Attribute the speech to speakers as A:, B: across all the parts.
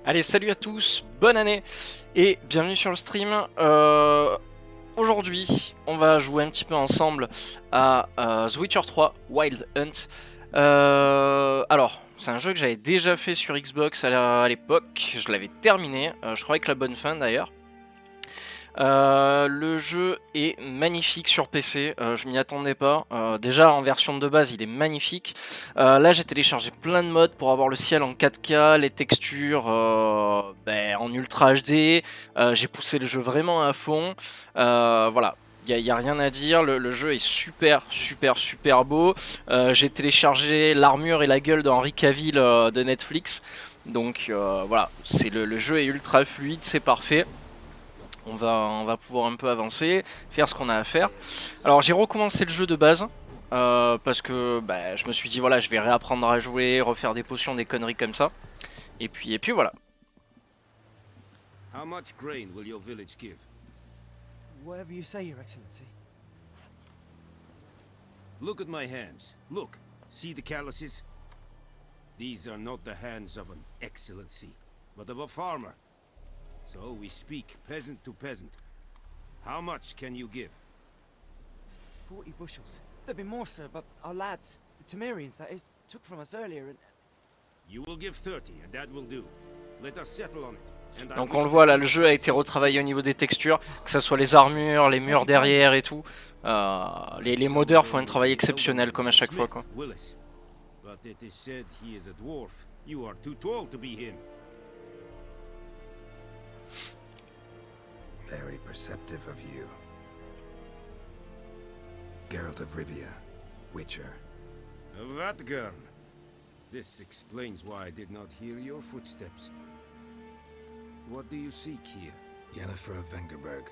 A: Allez, salut à tous, bonne année et bienvenue sur le stream. Aujourd'hui, on va jouer un petit peu ensemble à The Witcher 3 Wild Hunt. Alors, c'est un jeu que j'avais déjà fait sur Xbox à l'époque, je l'avais terminé, je crois avec la bonne fin d'ailleurs. Le jeu est magnifique sur PC, je m'y attendais pas. Déjà en version de base il est magnifique. Là j'ai téléchargé plein de mods pour avoir le ciel en 4K, les textures en Ultra HD. J'ai poussé le jeu vraiment à fond. Voilà. Y a rien à dire, le jeu est super beau. J'ai téléchargé l'armure et la gueule d'Henry Cavill de Netflix. Donc voilà, le jeu est ultra fluide, c'est parfait. On va pouvoir un peu avancer, faire ce qu'on a à faire. Alors j'ai recommencé le jeu de base, parce que je me suis dit voilà, je vais réapprendre à jouer, refaire des potions, des conneries comme ça. Et puis voilà.
B: How much grain will your village give?
C: Whatever you say, Your Excellency.
B: Look at my hands. Look. See the calluses? These are not the hands of an excellency, but of a farmer. So we speak peasant to peasant. How much can you give?
C: 40 bushels. There'd be more, sir, but our lads, the Temerians, that is, took from us earlier and...
B: You will give 30, and that will do. Let us settle on it.
A: Donc on le voit là, le jeu a été retravaillé au niveau des textures, que ce soit les armures, les murs derrière et tout. Les modeurs font un travail exceptionnel comme à chaque fois quoi.
B: But it is said he is a dwarf. You are too tall to be him.
D: Very perceptive of you. Geralt of Rivia, Witcher.
B: Vatgern. This explains why I did not hear your footsteps. What do you seek here?
D: Yennefer of Vengerberg.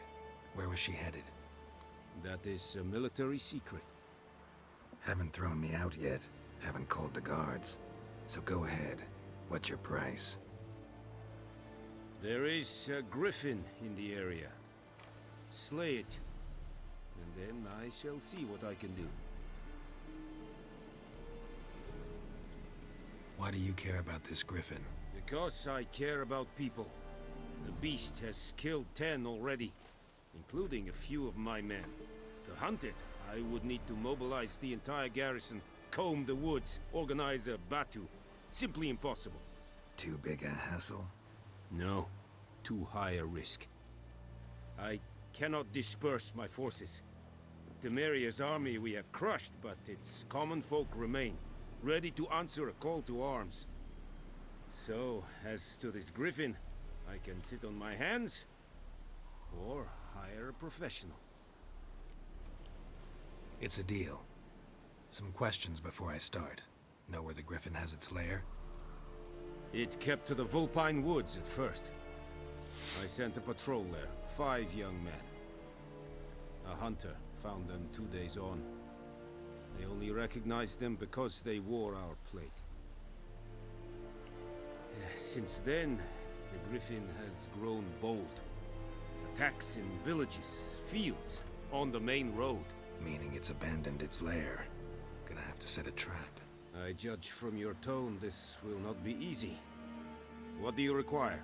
D: Where was she headed?
B: That is a military secret.
D: Haven't thrown me out yet. Haven't called the guards. So go ahead. What's your price?
B: There is a griffin in the area. Slay it, and then I shall see what I can do.
D: Why do you care about this griffin?
B: Because I care about people. The beast has killed 10 already, including a few of my men. To hunt it, I would need to mobilize the entire garrison, comb the woods, organize a batu. Simply impossible.
D: Too big a hassle?
B: No. Too high a risk. I cannot disperse my forces. Temeria's army we have crushed, but its common folk remain, ready to answer a call to arms. So, as to this griffin, I can sit on my hands, or hire a professional.
D: It's a deal. Some questions before I start. Know where the griffin has its lair?
B: It kept to the Vulpine Woods at first. I sent a patrol there, 5 young men. A hunter found them 2 days on. They only recognized them because they wore our plate. Since then, the griffin has grown bold. Attacks in villages, fields, on the main road.
D: Meaning it's abandoned its lair. Gonna have to set a trap.
B: I judge from your tone this will not be easy. What do you require?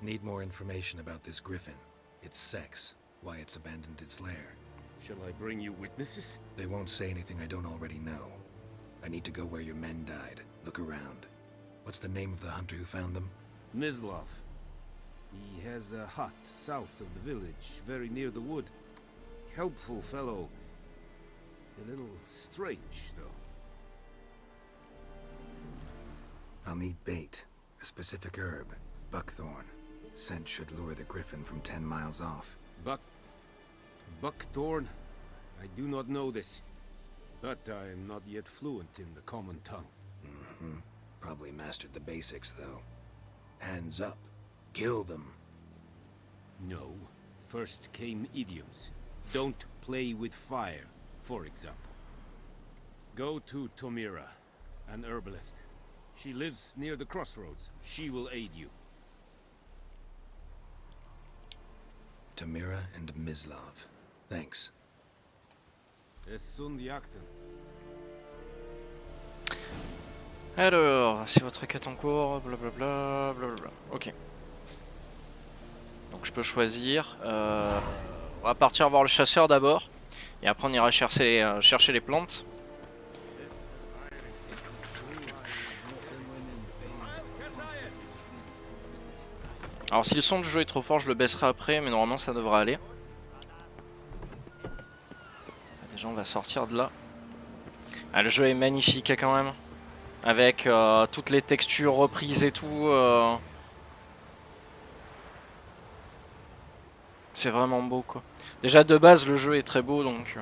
D: Need more information about this griffin. Its sex, why it's abandoned its lair.
B: Shall I bring you witnesses?
D: They won't say anything I don't already know. I need to go where your men died. Look around. What's the name of the hunter who found them?
B: Mislav. He has a hut south of the village, very near the wood. Helpful fellow. A little strange, though.
D: I'll need bait. A specific herb. Buckthorn. Scent should lure the griffin from 10 miles off.
B: Buckthorn? I do not know this. But I am not yet fluent in the common tongue.
D: Probably mastered the basics, though. Hands up. Kill them.
B: No. First came idioms. Don't play with fire, for example. Go to Tomira, an herbalist. She lives near the crossroads. She will aid you.
D: Tamira and Mislav. Thanks.
B: Es sunt jakten.
A: Alors, si votre quête en cours, blablabla, blablabla. Ok. Donc je peux choisir. On va partir voir le chasseur d'abord. Et après on ira chercher les plantes. Alors si le son du jeu est trop fort, je le baisserai après, mais normalement ça devrait aller. Déjà on va sortir de là. Ah, le jeu est magnifique hein, quand même. Avec toutes les textures reprises et tout. C'est vraiment beau quoi. Déjà de base le jeu est très beau donc...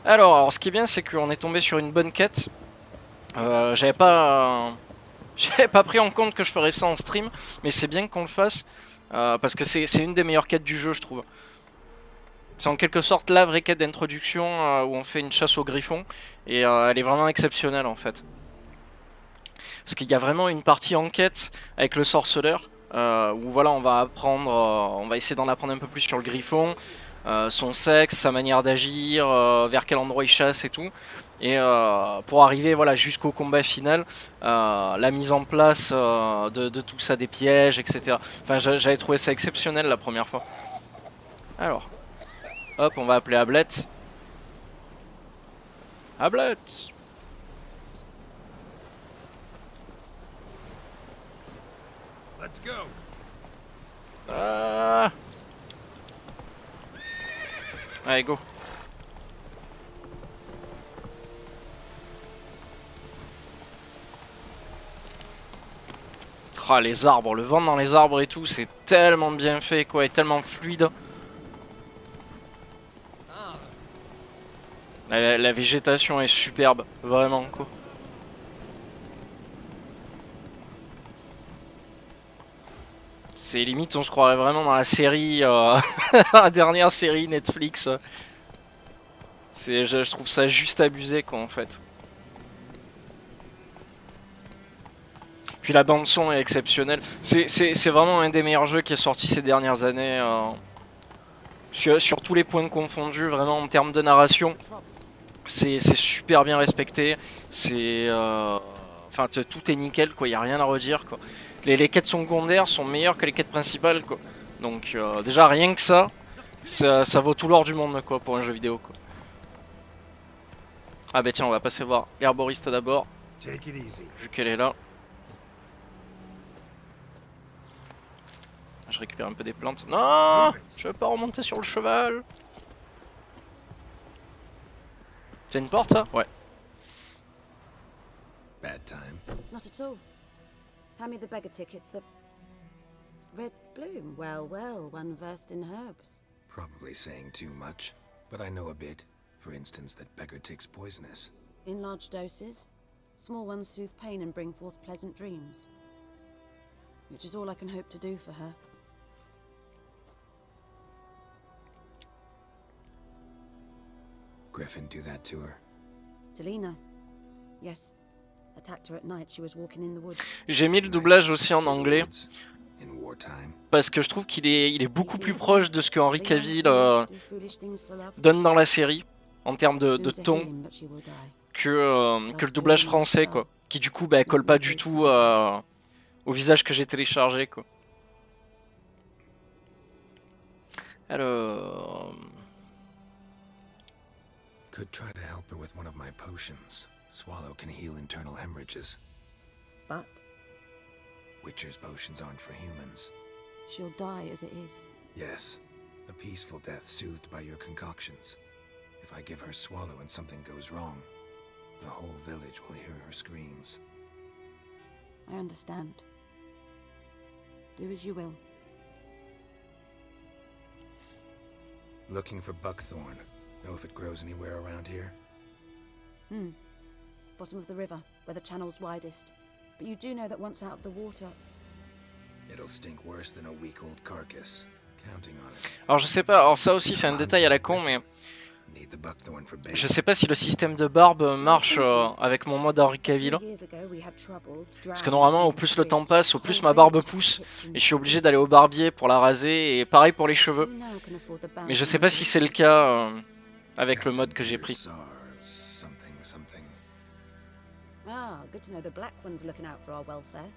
A: Alors ce qui est bien c'est qu'on est tombé sur une bonne quête. J'avais pas pris en compte que je ferais ça en stream, mais c'est bien qu'on le fasse parce que c'est une des meilleures quêtes du jeu, je trouve. C'est en quelque sorte la vraie quête d'introduction où on fait une chasse au griffon et elle est vraiment exceptionnelle en fait. Parce qu'il y a vraiment une partie enquête avec le sorceleur où voilà on va apprendre, on va essayer d'en apprendre un peu plus sur le griffon, son sexe, sa manière d'agir, vers quel endroit il chasse et tout. Et pour arriver voilà, jusqu'au combat final, la mise en place de tout ça, des pièges, etc. Enfin, j'avais trouvé ça exceptionnel la première fois. Alors, hop, on va appeler Ablette. Ablette!
B: Let's go.
A: Allez, go! Oh, les arbres, le vent dans les arbres et tout, c'est tellement bien fait quoi, et tellement fluide. La végétation est superbe, vraiment quoi. C'est limite, on se croirait vraiment dans la série, la dernière série Netflix. Je trouve ça juste abusé quoi en fait. Puis la bande son est exceptionnelle. C'est vraiment un des meilleurs jeux qui est sorti ces dernières années. Sur tous les points confondus, vraiment en termes de narration. C'est super bien respecté. Enfin, tout est nickel, quoi. Y a rien à redire, quoi. Les quêtes secondaires sont meilleures que les quêtes principales, quoi. Donc, déjà, rien que ça vaut tout l'or du monde, quoi, pour un jeu vidéo, quoi. Ah, bah tiens, on va passer voir l'herboriste d'abord, vu qu'elle est là. Je récupère un peu des plantes. Non, je veux pas remonter sur le cheval. C'est une porte ça? Ouais.
D: Bad time.
E: Not at all. Hand me the beggar tickets. The red bloom. Well, well, one versed in herbs.
D: Probably saying too much, but I know a bit. For instance, that beggar tick's poisonous.
E: In large doses, small ones soothe pain and bring forth pleasant dreams. Which is all I can hope to do for her.
D: Griffin do that to her?
E: Delina. Yes. Attacked her at night. She was walking in the woods.
A: J'ai mis le doublage aussi en anglais.
D: In wartime.
A: Parce que je trouve qu'il est beaucoup plus proche de ce que Henry Cavill donne dans la série. En termes de ton. Que le doublage français quoi. Qui du coup bah, colle pas du tout au visage que j'ai téléchargé quoi. Alors...
D: Could try to help her with one of my potions. Swallow can heal internal hemorrhages.
E: But
D: Witcher's potions aren't for humans.
E: she'll die as it is.
D: Yes, a peaceful death soothed by your concoctions. If I give her Swallow and something goes wrong, the whole village will hear her screams.
E: I understand. Do as you will.
D: Looking for buckthorn. Know if it grows anywhere around here?
E: Bottom of the river, where the channel's widest. But you do know that once out of the water...
D: It'll stink worse than a week-old carcass. Counting on it.
A: Alors je sais pas, alors ça aussi c'est un détail à la con mais...
D: Need the buckthorn for bait.
A: Je sais pas si le système de barbe marche avec mon mode Henry Cavill. Parce que normalement au plus le temps passe, au plus ma barbe pousse. Et je suis obligé d'aller au barbier pour la raser et pareil pour les cheveux. Mais je sais pas si c'est le cas avec le mode que j'ai pris.
E: Ah, good to know the Black One's looking out for our welfare.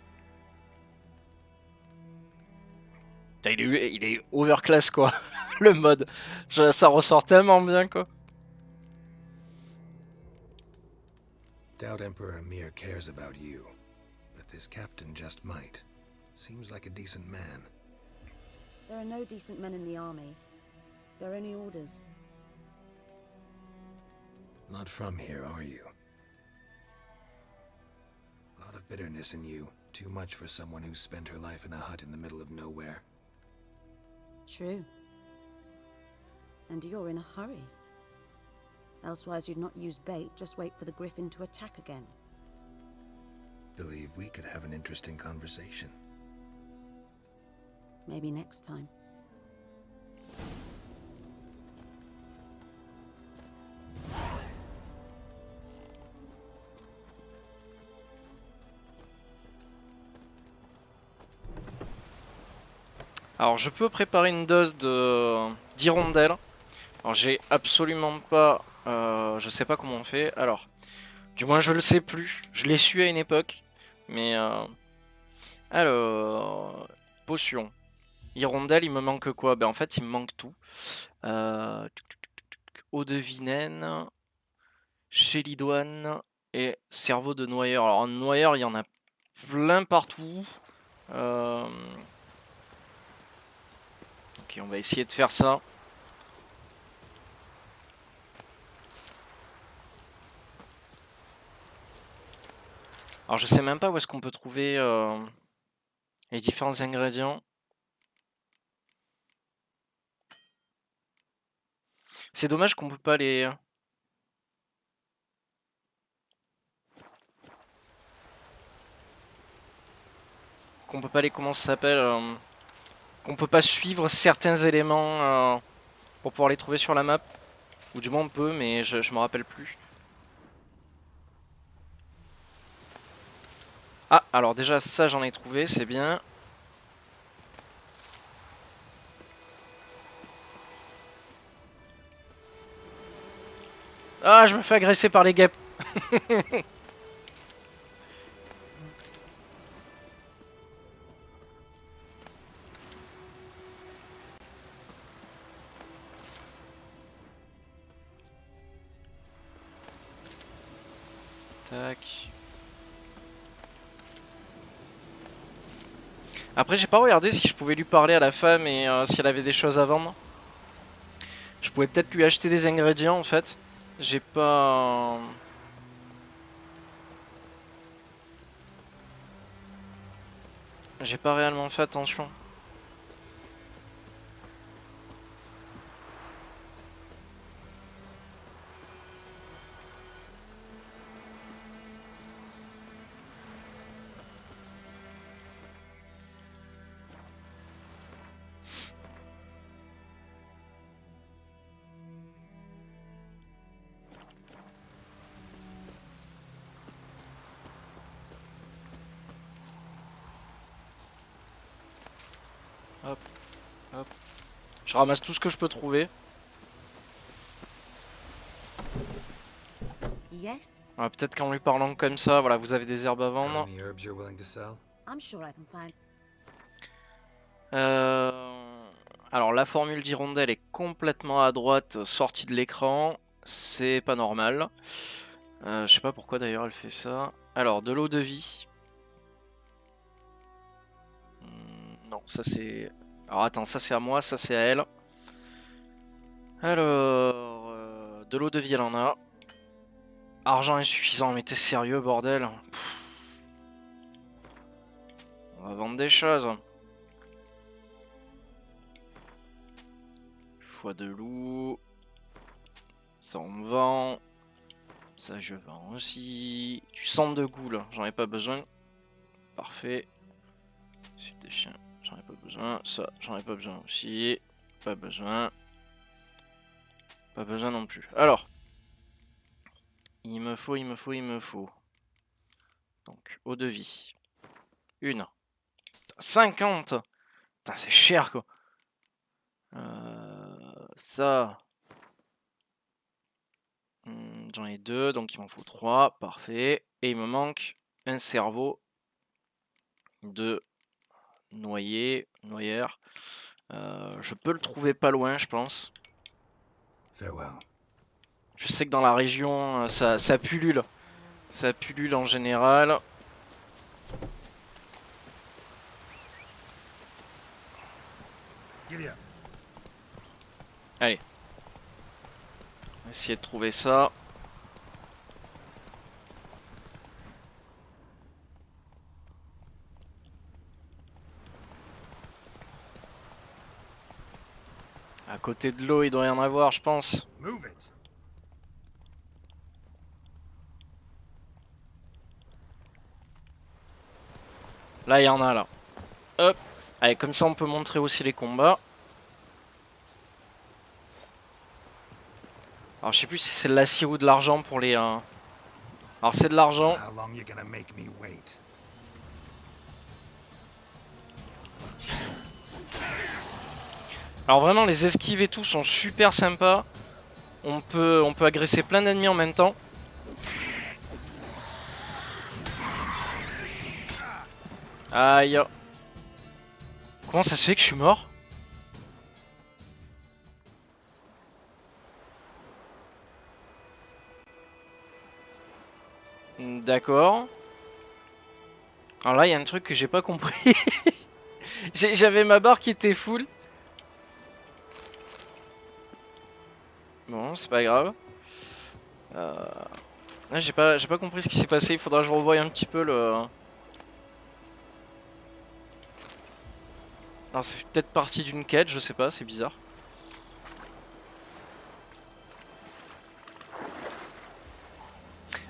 A: Putain, il est overclass quoi, le mode. Ça ressort tellement bien quoi.
D: Doubt Emperor Amir cares about you, but this captain just might. Seems like a decent man.
E: There are no decent men in the army. They're only orders.
D: Not from here, are you? A lot of bitterness in you. Too much for someone who spent her life in a hut in the middle of nowhere.
E: True. And you're in a hurry. Elsewise you'd not use bait, just wait for the Griffin to attack again.
D: Believe we could have an interesting conversation.
E: Maybe next time.
A: Alors je peux préparer une dose d'hirondelle. Alors j'ai absolument pas... je sais pas comment on fait. Alors, du moins je le sais plus. Je l'ai su à une époque. Mais... alors... Potion. Hirondelle, il me manque quoi? Ben en fait il me manque tout. Eau de Vinène. Chélidoine. Et cerveau de noyeur. Alors en noyeur il y en a plein partout. Ok, on va essayer de faire ça. Alors je sais même pas où est-ce qu'on peut trouver les différents ingrédients. C'est dommage qu'on peut pas les... comment ça s'appelle qu'on peut pas suivre certains éléments pour pouvoir les trouver sur la map. Ou du moins on peut, mais je me rappelle plus. Ah, alors déjà ça j'en ai trouvé, c'est bien. Ah, je me fais agresser par les guêpes. Tac. Après j'ai pas regardé si je pouvais lui parler à la femme et si elle avait des choses à vendre. Je pouvais peut-être lui acheter des ingrédients en fait. J'ai pas... J'ai pas réellement fait attention. Hop, hop. Je ramasse tout ce que je peux trouver.
E: Yes?
A: Peut-être qu'en lui parlant comme ça, voilà, vous avez des herbes à vendre.
D: Any herbs you're willing to sell?
E: I'm sure I can find...
A: Alors la formule d'hirondelle est complètement à droite, sortie de l'écran. C'est pas normal. Je sais pas pourquoi d'ailleurs elle fait ça. Alors, de l'eau de vie. Non, ça c'est... Alors attends, ça c'est à moi, ça c'est à elle. Alors... de l'eau de vie, elle en a. Argent insuffisant, mais t'es sérieux, bordel? Pff. On va vendre des choses. Foie de loup. Ça on me vend. Ça je vends aussi. Du sang de goule, j'en ai pas besoin. Parfait. Suite des chiens, j'en ai pas besoin. Ça, j'en ai pas besoin aussi. Pas besoin. Pas besoin non plus. Alors. Il me faut. Donc, eau de vie. Une. 50. Putain, c'est cher quoi. Ça. J'en ai 2, donc il m'en faut 3. Parfait. Et il me manque un cerveau de noyère. Je peux le trouver pas loin, je pense.
D: Farewell.
A: Je sais que dans la région, ça pullule. Ça pullule en général.
D: Giddy up.
A: Allez. On va essayer de trouver ça. À côté de l'eau, il doit y en avoir, je pense.
D: Move it.
A: Là, il y en a, là. Hop. Allez, comme ça, on peut montrer aussi les combats. Alors, je sais plus si c'est de l'acier ou de l'argent pour les... Alors, c'est de l'argent.
D: How long you gonna make me wait?
A: Alors, vraiment, les esquives et tout sont super sympas. On peut agresser plein d'ennemis en même temps. Aïe. Comment ça se fait que je suis mort? D'accord. Alors là, il y a un truc que j'ai pas compris. J'avais ma barre qui était full. Bon, c'est pas grave. J'ai pas compris ce qui s'est passé. Il faudra que je revoie un petit peu le... Alors, c'est peut-être partie d'une quête, je sais pas, c'est bizarre.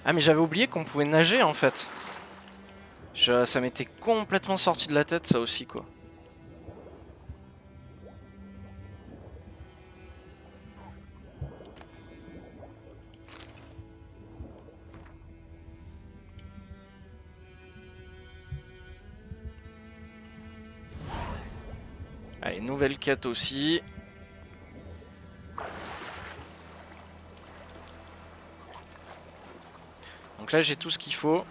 A: Ah, mais j'avais oublié qu'on pouvait nager en fait. Ça m'était complètement sorti de la tête, ça aussi, quoi. Allez, nouvelle quête aussi. Donc là, j'ai tout ce qu'il faut.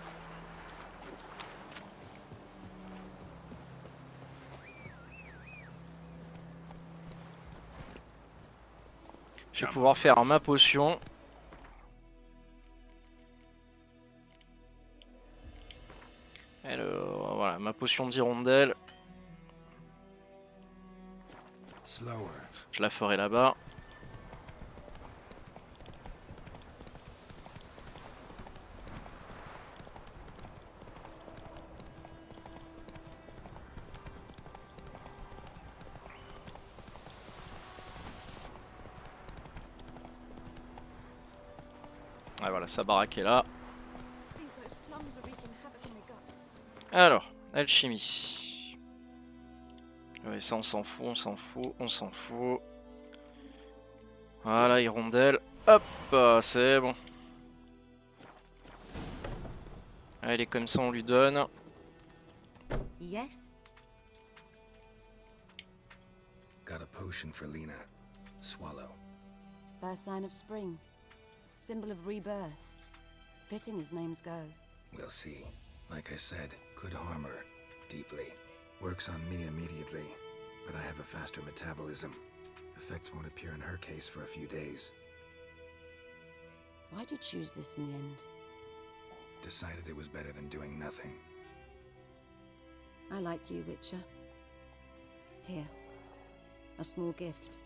A: Je vais pouvoir faire ma potion. Alors, voilà, ma potion d'hirondelle.
D: Slower.
A: Je la ferai là-bas. Ah voilà, sa baraque est là. Alors, alchimie. Ouais, ça on s'en fout, on s'en fout, on s'en fout. Voilà, hirondelle. Hop, c'est bon. Allez, comme ça on lui donne.
E: Yes?
D: Got a potion for Lena. Swallow.
E: First sign of spring. Symbol of rebirth. Fitting as names go.
D: We'll see. Like I said, could harm her. Deeply. Works on me immediately. But I have a faster metabolism. Effects won't appear in her case for a few days.
E: Why'd you choose this in the end?
D: Decided it was better than doing nothing.
E: I like you, Witcher. Here. A small gift.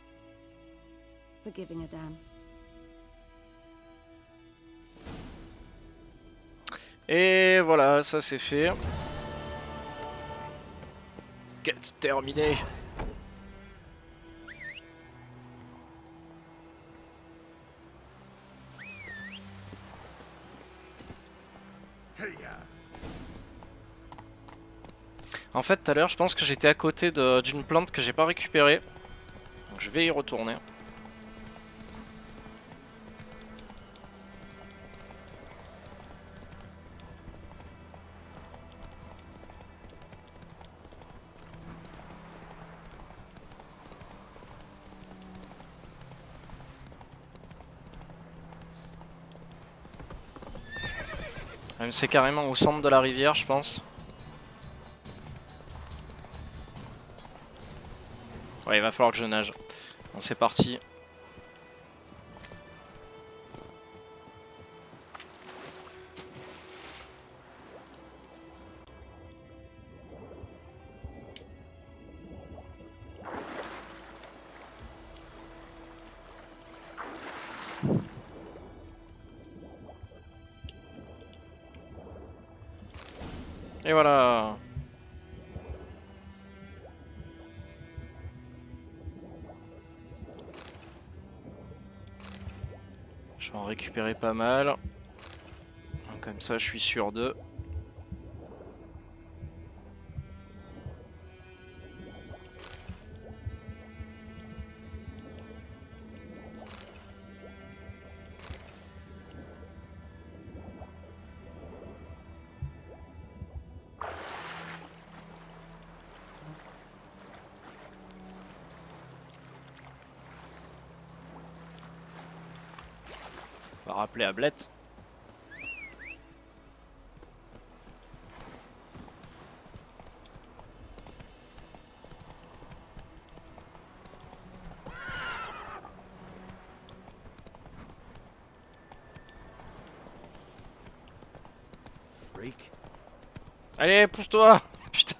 E: For giving a damn.
A: Et voilà, ça c'est fait. Quête terminée. En fait, tout à l'heure, je pense que j'étais à côté d'une plante que j'ai pas récupérée. Donc je vais y retourner. Même c'est carrément au centre de la rivière, je pense. Ouais, il va falloir que je nage. Bon, c'est parti. Et voilà. Je vais en récupérer pas mal. Comme ça, je suis sûr d'eux. On va rappeler Ablette.
B: Freak.
A: Allez, pousse-toi. Putain.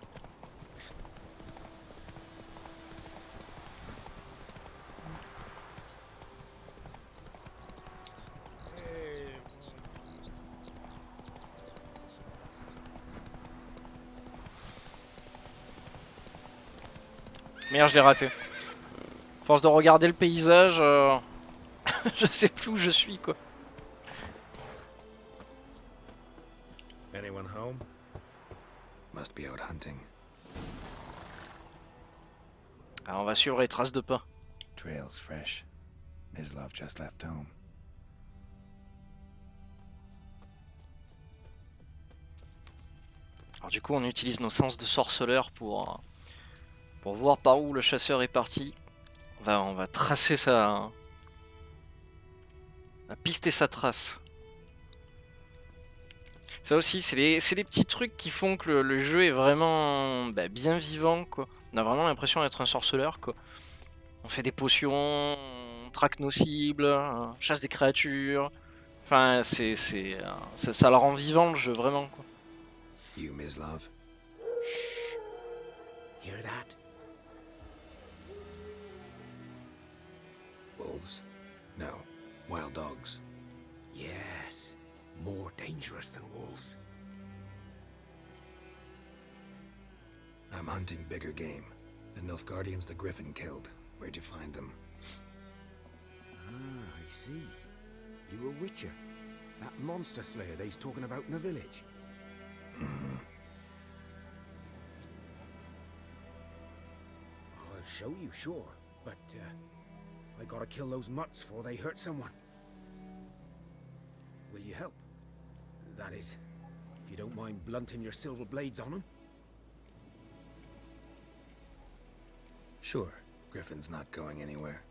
A: Merde, je l'ai raté. Force de regarder le paysage, je sais plus où je suis quoi.
D: Anyone home? Must be out hunting.
A: Alors on va suivre les traces de pas.
D: Trails fresh. Mislav just left home.
A: Alors du coup on utilise nos sens de sorceleur pour voir par où le chasseur est parti. On va tracer sa... On va pister sa trace. Ça aussi, c'est les petits trucs qui font que le jeu est vraiment bien vivant, quoi. On a vraiment l'impression d'être un sorceleur, quoi. On fait des potions, on traque nos cibles, on chasse des créatures. Enfin, ça le rend vivant, le jeu, vraiment, quoi.
D: You, Mislav?
B: Hear that?
D: Wolves? No. Wild dogs.
B: Yes. More dangerous than wolves.
D: I'm hunting bigger game. The Nilfgaardians the Griffin killed. Where'd you find them?
B: Ah, I see. You a witcher. That monster slayer they's talking about in the village.
D: Mm-hmm.
B: I'll show you, sure. But, I gotta kill those mutts before they hurt someone. Will you help? That is, if you don't mind blunting your silver blades on them.
D: Sure. Griffin's not going anywhere.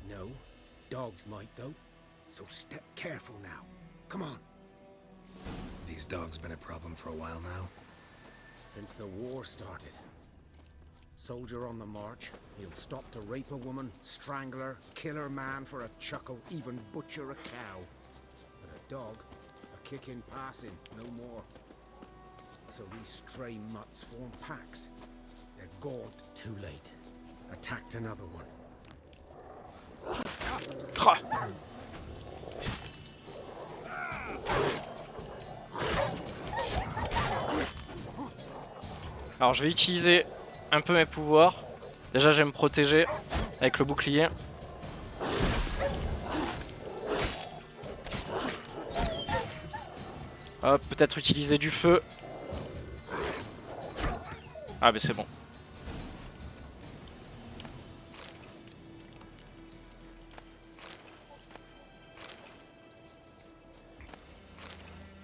B: No. Dogs might, though. So step careful now. Come on.
D: These dogs been a problem for a while now.
B: Since the war started. Soldier on the march, he'll stop to rape a woman, strangle her, kill her man for a chuckle, even butcher a cow. But a dog, a kick in passing, no more. So these stray mutts form packs. They're gored too late. Attacked another one.
A: Alors je vais utiliser un peu mes pouvoirs. Déjà je vais me protéger avec le bouclier. Hop, peut-être utiliser du feu. Ah mais c'est bon.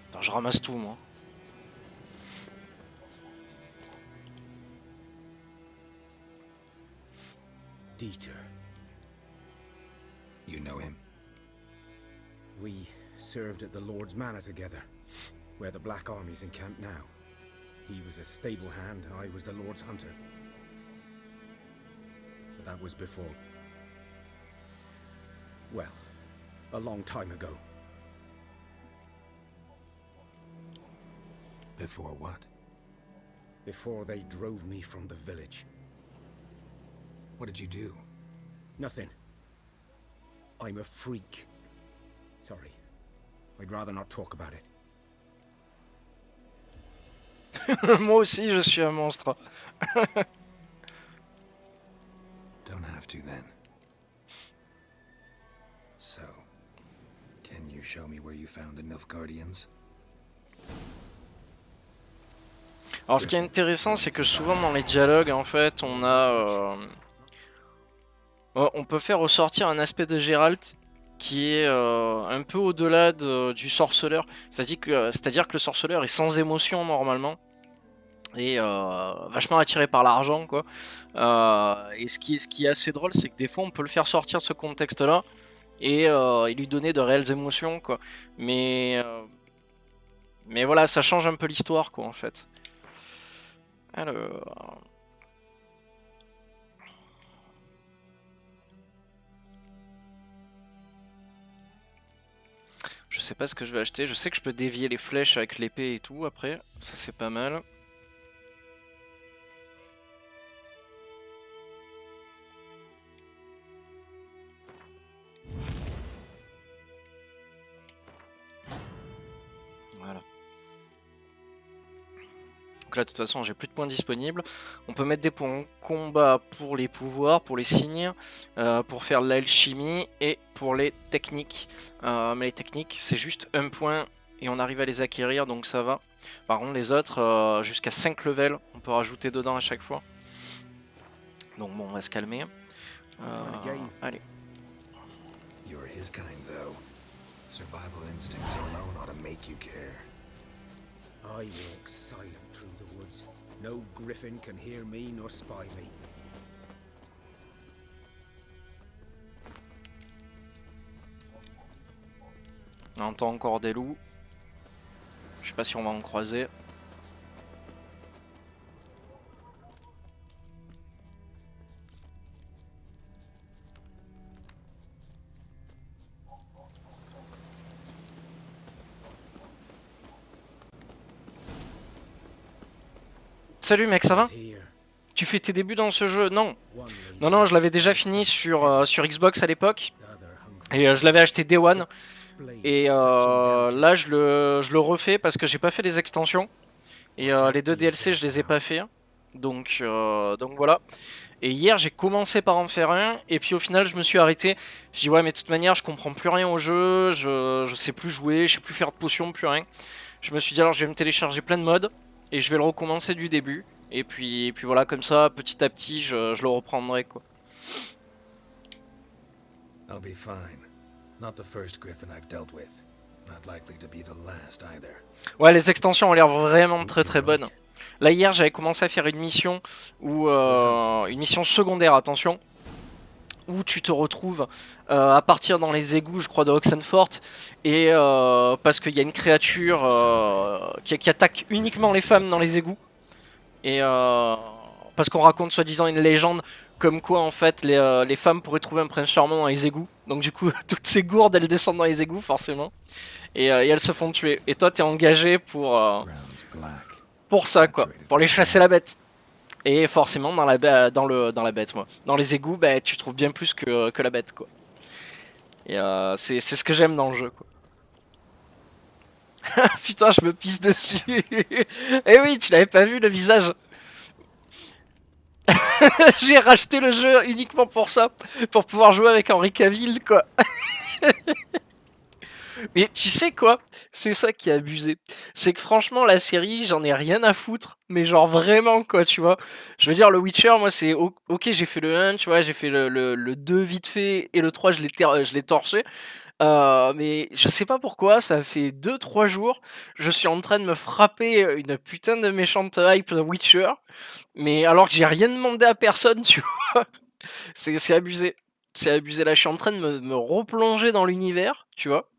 A: Attends, je ramasse tout moi.
B: Dieter.
D: You know him?
B: We served at the Lord's Manor together. where the Black Army's encamped now. He was a stable hand, I was the Lord's hunter. But that was before... well, a long time ago.
D: Before what?
B: Before they drove me from the village.
D: What did you do?
B: Nothing. I'm a freak. Sorry. I'd rather not talk about it.
A: Moi aussi, je suis un monstre.
D: Don't have to then. So, can you show me where you found the Nilfgaardians?
A: Alors, ce qui est intéressant, c'est que souvent dans les dialogues, en fait, on a... on peut faire ressortir un aspect de Geralt qui est un peu au-delà du sorceleur. C'est-à-dire que le sorceleur est sans émotion normalement. Et vachement attiré par l'argent, quoi. Et ce qui est assez drôle, c'est que des fois on peut le faire sortir de ce contexte-là et lui donner de réelles émotions, quoi. Mais voilà, ça change un peu l'histoire, quoi, en fait. Alors... je sais pas ce que je vais acheter. Je sais que je peux dévier les flèches avec l'épée et tout après. Ça, c'est pas mal. Voilà. Donc là, de toute façon, j'ai plus de points disponibles. On peut mettre des points en combat pour les pouvoirs, pour les signes, pour faire l'alchimie et pour les techniques. Mais les techniques, c'est juste un point et on arrive à les acquérir, donc ça va. Par contre, les autres, jusqu'à 5 levels, on peut rajouter dedans à chaque fois. Donc bon, on va se calmer. Allez.
D: You're his kind, though. Survival instincts alone ought to make you care.
B: I walk silent through the woods. No griffin can hear me nor spy me.
A: On entend encore des loups. Je sais pas si on va en croiser. Salut mec, ça va? Tu fais tes débuts dans ce jeu? Non. Non, je l'avais déjà fini sur Xbox à l'époque. Et je l'avais acheté Day One. Et là, je le refais parce que j'ai pas fait les extensions. Et les 2 DLC, je les ai pas fait. Donc voilà. Et hier, j'ai commencé par en faire un. Et puis au final, je me suis arrêté. Je dis ouais, mais de toute manière, je comprends plus rien au jeu. Je sais plus jouer, je sais plus faire de potions, plus rien. Je me suis dit alors, je vais me télécharger plein de mods. Et je vais le recommencer du début. Et puis voilà, comme ça, petit à petit, je le reprendrai, quoi.
D: I'll be fine. Not the first griffin I've dealt with. Not likely to be the last either.
A: Ouais, les extensions ont l'air vraiment très bonnes. Là, hier, j'avais commencé à faire une mission où une mission secondaire, attention, où tu te retrouves à partir dans les égouts, je crois, de Oxenford, et parce qu'il y a une créature qui attaque uniquement les femmes dans les égouts, et parce qu'on raconte soi-disant une légende comme quoi en fait les femmes pourraient trouver un prince charmant dans les égouts, donc du coup toutes ces gourdes elles descendent dans les égouts forcément, et elles se font tuer, et toi t'es engagé pour ça, quoi, pour les chasser la bête. Et forcément dans la bête, moi. Dans les égouts, bah, tu trouves bien plus que la bête, quoi. Et c'est ce que j'aime dans le jeu, quoi. Putain, je me pisse dessus. Eh oui, tu l'avais pas vu le visage. J'ai racheté le jeu uniquement pour ça, pour pouvoir jouer avec Henry Cavill, quoi. Mais tu sais quoi? C'est ça qui est abusé. C'est que franchement, la série, j'en ai rien à foutre. Mais genre vraiment, quoi, tu vois. Je veux dire, le Witcher, moi, c'est... Ok, j'ai fait le 1, tu vois, j'ai fait le 2 vite fait, et le 3, je l'ai torché. Mais je sais pas pourquoi, ça fait 2-3 jours, je suis en train de me frapper une putain de méchante hype de Witcher. Mais alors que j'ai rien demandé à personne, tu vois. C'est abusé. C'est abusé. Là, je suis en train de me replonger dans l'univers, tu vois.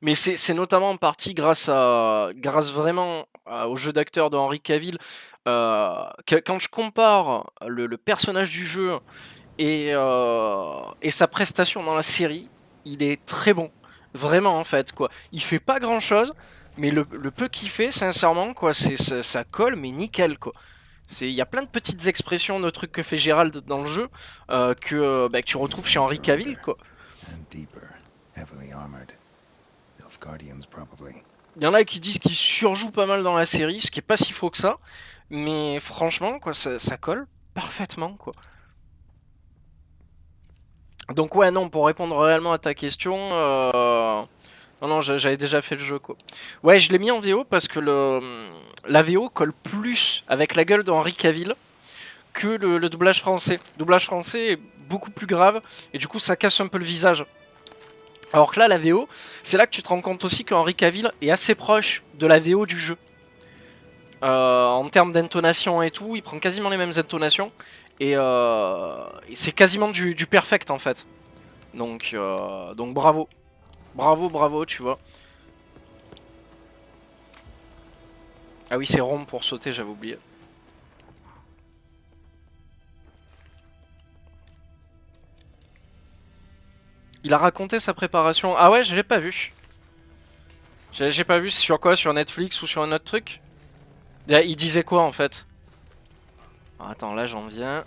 A: Mais c'est notamment en partie grâce vraiment au jeu d'acteur de Henry Cavill. Quand je compare le personnage du jeu et sa prestation dans la série, il est très bon. Vraiment, en fait, quoi. Il fait pas grand chose, mais le peu qu'il fait, sincèrement, quoi, ça colle, mais nickel, quoi. Il y a plein de petites expressions de trucs que fait Gérald dans le jeu que tu retrouves chez Henry Cavill, quoi.
D: And deeper, heavily armored. Nilfgaardians, probably.
A: Il y en a qui disent qu'il surjoue pas mal dans la série, ce qui est pas si faux que ça. Mais franchement, quoi, ça colle parfaitement, quoi. Donc ouais, non, pour répondre réellement à ta question, non, j'avais déjà fait le jeu, quoi. Ouais, je l'ai mis en VO parce que la VO colle plus avec la gueule de Henry Cavill que le doublage français. Le doublage français est beaucoup plus grave et du coup ça casse un peu le visage. Alors que là, la VO, c'est là que tu te rends compte aussi que Henry Cavill est assez proche de la VO du jeu. En termes d'intonation et tout, il prend quasiment les mêmes intonations. Et c'est quasiment du perfect en fait. Donc bravo. Bravo, tu vois. Ah oui, c'est rond pour sauter, j'avais oublié. Il a raconté sa préparation. Ah ouais, je l'ai pas vu. J'ai pas vu, c'est sur quoi? Sur Netflix ou sur un autre truc? Il disait quoi en fait? Ah, attends, là j'en viens.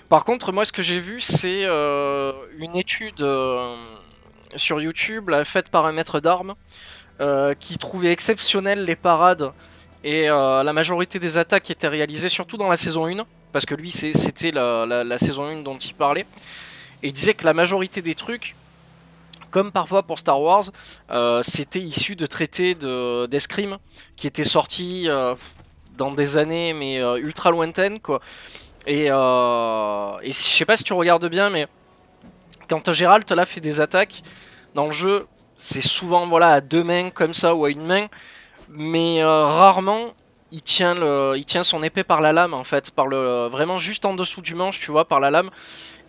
A: Par contre, moi ce que j'ai vu, c'est une étude sur YouTube là, faite par un maître d'armes qui trouvait exceptionnelles les parades et la majorité des attaques étaient réalisées surtout dans la saison 1. Parce que lui, c'était la saison 1 dont il parlait. Et il disait que la majorité des trucs, comme parfois pour Star Wars, c'était issu de traités d'escrime qui étaient sortis dans des années mais ultra lointaines, quoi. Et je sais pas si tu regardes bien, mais quand Gérald là fait des attaques dans le jeu, c'est souvent voilà à deux mains comme ça ou à une main, mais rarement il tient son épée par la lame en fait, vraiment juste en dessous du manche, tu vois, par la lame.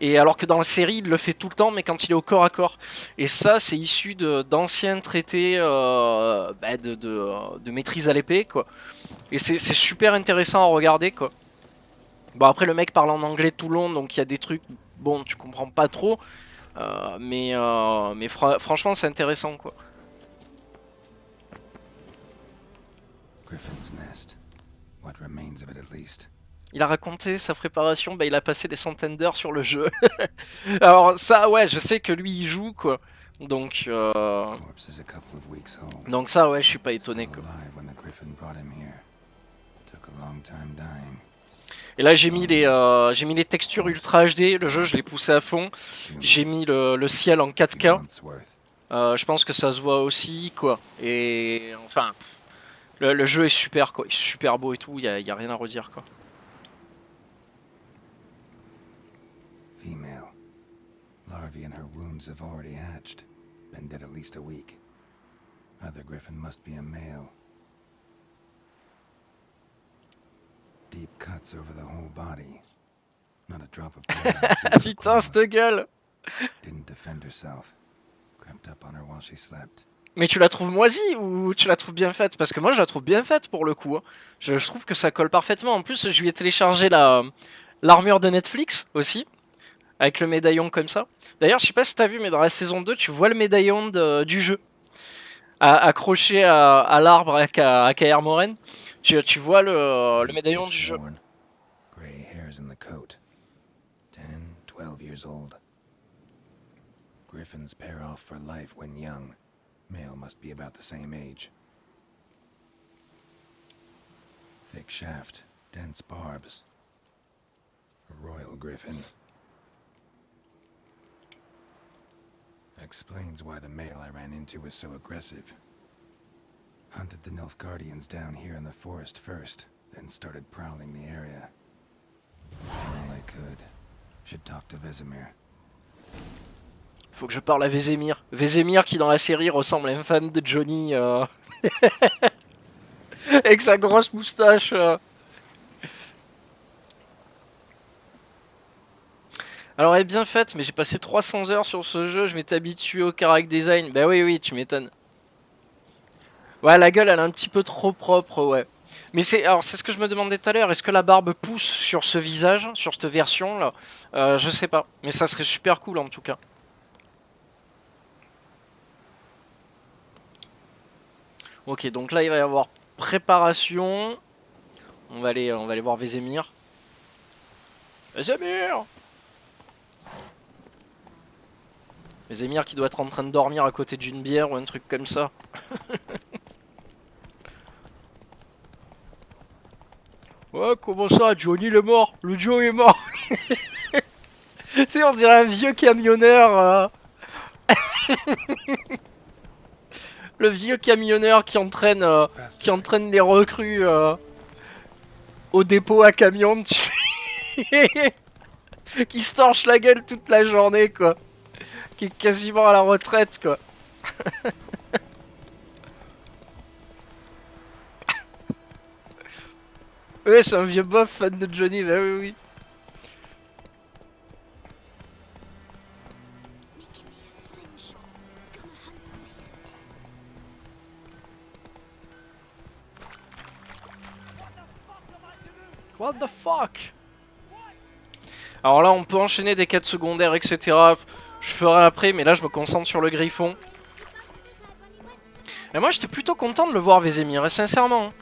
A: Et alors que dans la série, il le fait tout le temps, mais quand il est au corps à corps. Et ça, c'est issu d'anciens traités de maîtrise à l'épée, quoi. Et c'est super intéressant à regarder, quoi. Bon, après, le mec parle en anglais tout le long, donc il y a des trucs, bon, tu comprends pas trop. Mais franchement, c'est intéressant, quoi.
D: Griffin's nest. What remains of it, at least.
A: Il a raconté sa préparation, bah, il a passé des centaines d'heures sur le jeu. Alors ça, ouais, je sais que lui, il joue, quoi. Donc,
D: Corpse is a couple of weeks old.
A: donc ça, ouais, je suis pas étonné,
D: Still
A: quoi.
D: alive when the Griffin brought him here. Took a long time dying.
A: Et là, j'ai mis les textures Ultra HD, le jeu, je l'ai poussé à fond. J'ai mis le ciel en 4K.
D: Months worth.
A: Je pense que ça se voit aussi, quoi. Et enfin, le jeu est super, quoi. Il est super beau et tout, y a rien à redire, quoi.
D: Female. Larvae in her wounds have already hatched. Been dead at least a week. Other Griffin must be a male. Deep cuts over the whole body. Not a drop of blood. on her feet or
A: Putain,
D: claws.
A: cette gueule!
D: Didn't defend herself. Crept up on her while she slept.
A: Mais tu la trouves moisie ou tu la trouves bien faite? Parce que moi, je la trouve bien faite pour le coup, hein. Je trouve que ça colle parfaitement. En plus, je lui ai téléchargé l'armure de Netflix aussi, avec le médaillon comme ça. D'ailleurs, je sais pas si t'as vu, mais dans la saison 2, tu vois le médaillon du jeu accroché à l'arbre à Kaer Morhen. Tu vois le médaillon du jeu.
D: Worn. Gray hairs in the coat. 10, 12 years old. Griffins pair off for life when young. Male must be about the same age. Thick shaft, dense barbs. A royal griffin. Explains why the male I ran into was so aggressive. Hunted the Nilfgaardians down here in the forest first, then started prowling the area. All I could. Should talk to Vesemir.
A: Faut que je parle à Vesemir. Vesemir qui dans la série ressemble à un fan de Johnny avec sa grosse moustache. Alors elle est bien faite, mais j'ai passé 300 heures sur ce jeu, je m'étais habitué au character design. Bah oui, tu m'étonnes. Ouais, la gueule, elle est un petit peu trop propre, ouais. Mais c'est ce que je me demandais tout à l'heure. Est-ce que la barbe pousse sur ce visage, sur cette version là? Je sais pas, mais ça serait super cool en tout cas. Ok, donc là il va y avoir préparation. On va aller voir Vézémir. Vézémir! Vézémir qui doit être en train de dormir à côté d'une bière ou un truc comme ça. Ouais, comment ça, Johnny il est mort? Le Joe est mort. Tu sais, on dirait un vieux camionneur. Le vieux camionneur qui entraîne les recrues au dépôt à camion, tu sais. Qui se torche la gueule toute la journée, quoi. Qui est quasiment à la retraite, quoi. Ouais, c'est un vieux bof fan de Johnny, bah oui, oui. What the fuck? Alors là, on peut enchaîner des quêtes secondaires, etc. Je ferai après, mais là, je me concentre sur le griffon. Et moi, j'étais plutôt content de le voir, Vézémir, et sincèrement.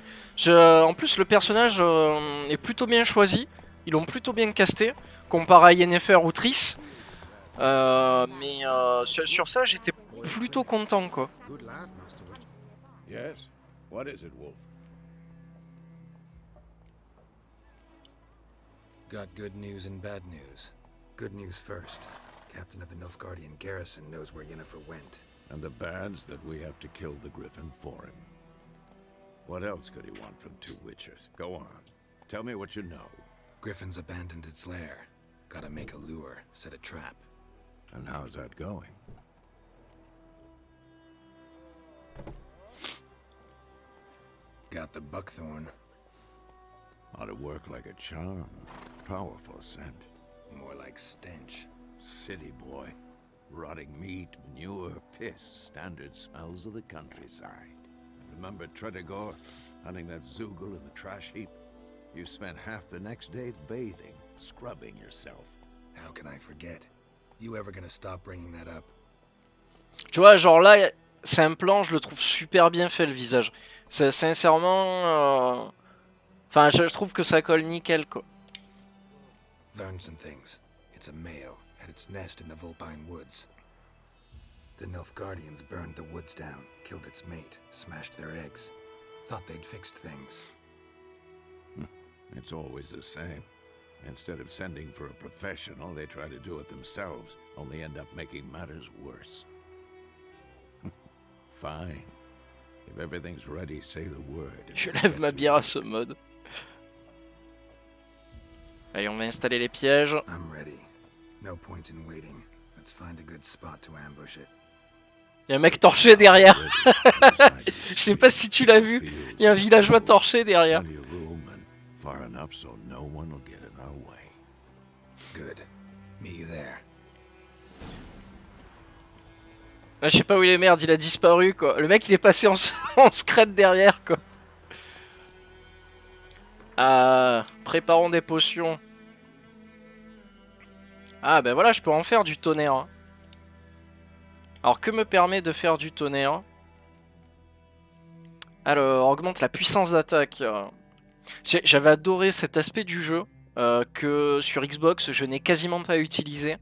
A: En plus, le personnage est plutôt bien choisi. Ils l'ont plutôt bien casté, comparé à Yennefer ou Triss. Mais sur ça, j'étais plutôt content, quoi.
B: Good lad, Master Witch.
F: Yes? What is it, Wolf?
D: Got good news and bad news. Good news first. Captain of the Nilfgaardian garrison knows where Yennefer went.
F: And the bad's that we have to kill the Griffin for him. What else could he want from two Witchers? Go on. Tell me what you know.
D: Griffin's abandoned its lair. Gotta make a lure, set a trap.
F: And how's that going?
D: Got the buckthorn.
F: Ought to work like a charm. Powerful scent.
D: More like stench.
F: City boy. Rotting meat, manure, piss. Standard smells of the countryside. Remember Tredegor? Hunting that Zoogle in the trash heap? You spent half the next day bathing, scrubbing yourself.
D: How can I forget? You ever gonna stop bringing that up?
A: Tu vois, genre là, c'est un plan, je le trouve super bien fait, le visage. Sincèrement... Enfin, je trouve que ça colle nickel, quoi.
D: Learned some things. It's a male, had its nest in the Vulpine Woods. The Nilfgaardians burned the woods down, killed its mate, smashed their eggs. Thought they'd fixed things.
F: It's always the same. Instead of sending for a professional, they try to do it themselves, only end up making matters worse. Fine. If everything's ready, say the word.
A: Je lève ma bière à ce mode. Allez, on va installer les pièges.
D: I'm ready. No point in waiting. Let's find a good spot to ambush it.
A: Il y a un mec torché derrière. Je sais pas si tu l'as vu. Il y a un villageois torché derrière.
F: Far enough so no one will get in our way.
D: Good. Meet you there.
A: Ah, je sais pas où il est, merde, il a disparu, quoi. Le mec, il est passé en scred derrière, quoi. Préparons des potions. Ah, ben voilà, je peux en faire du tonnerre. Hein. Alors, que me permet de faire du tonnerre? Alors, augmente la puissance d'attaque. J'avais adoré cet aspect du jeu que sur Xbox, je n'ai quasiment pas utilisé.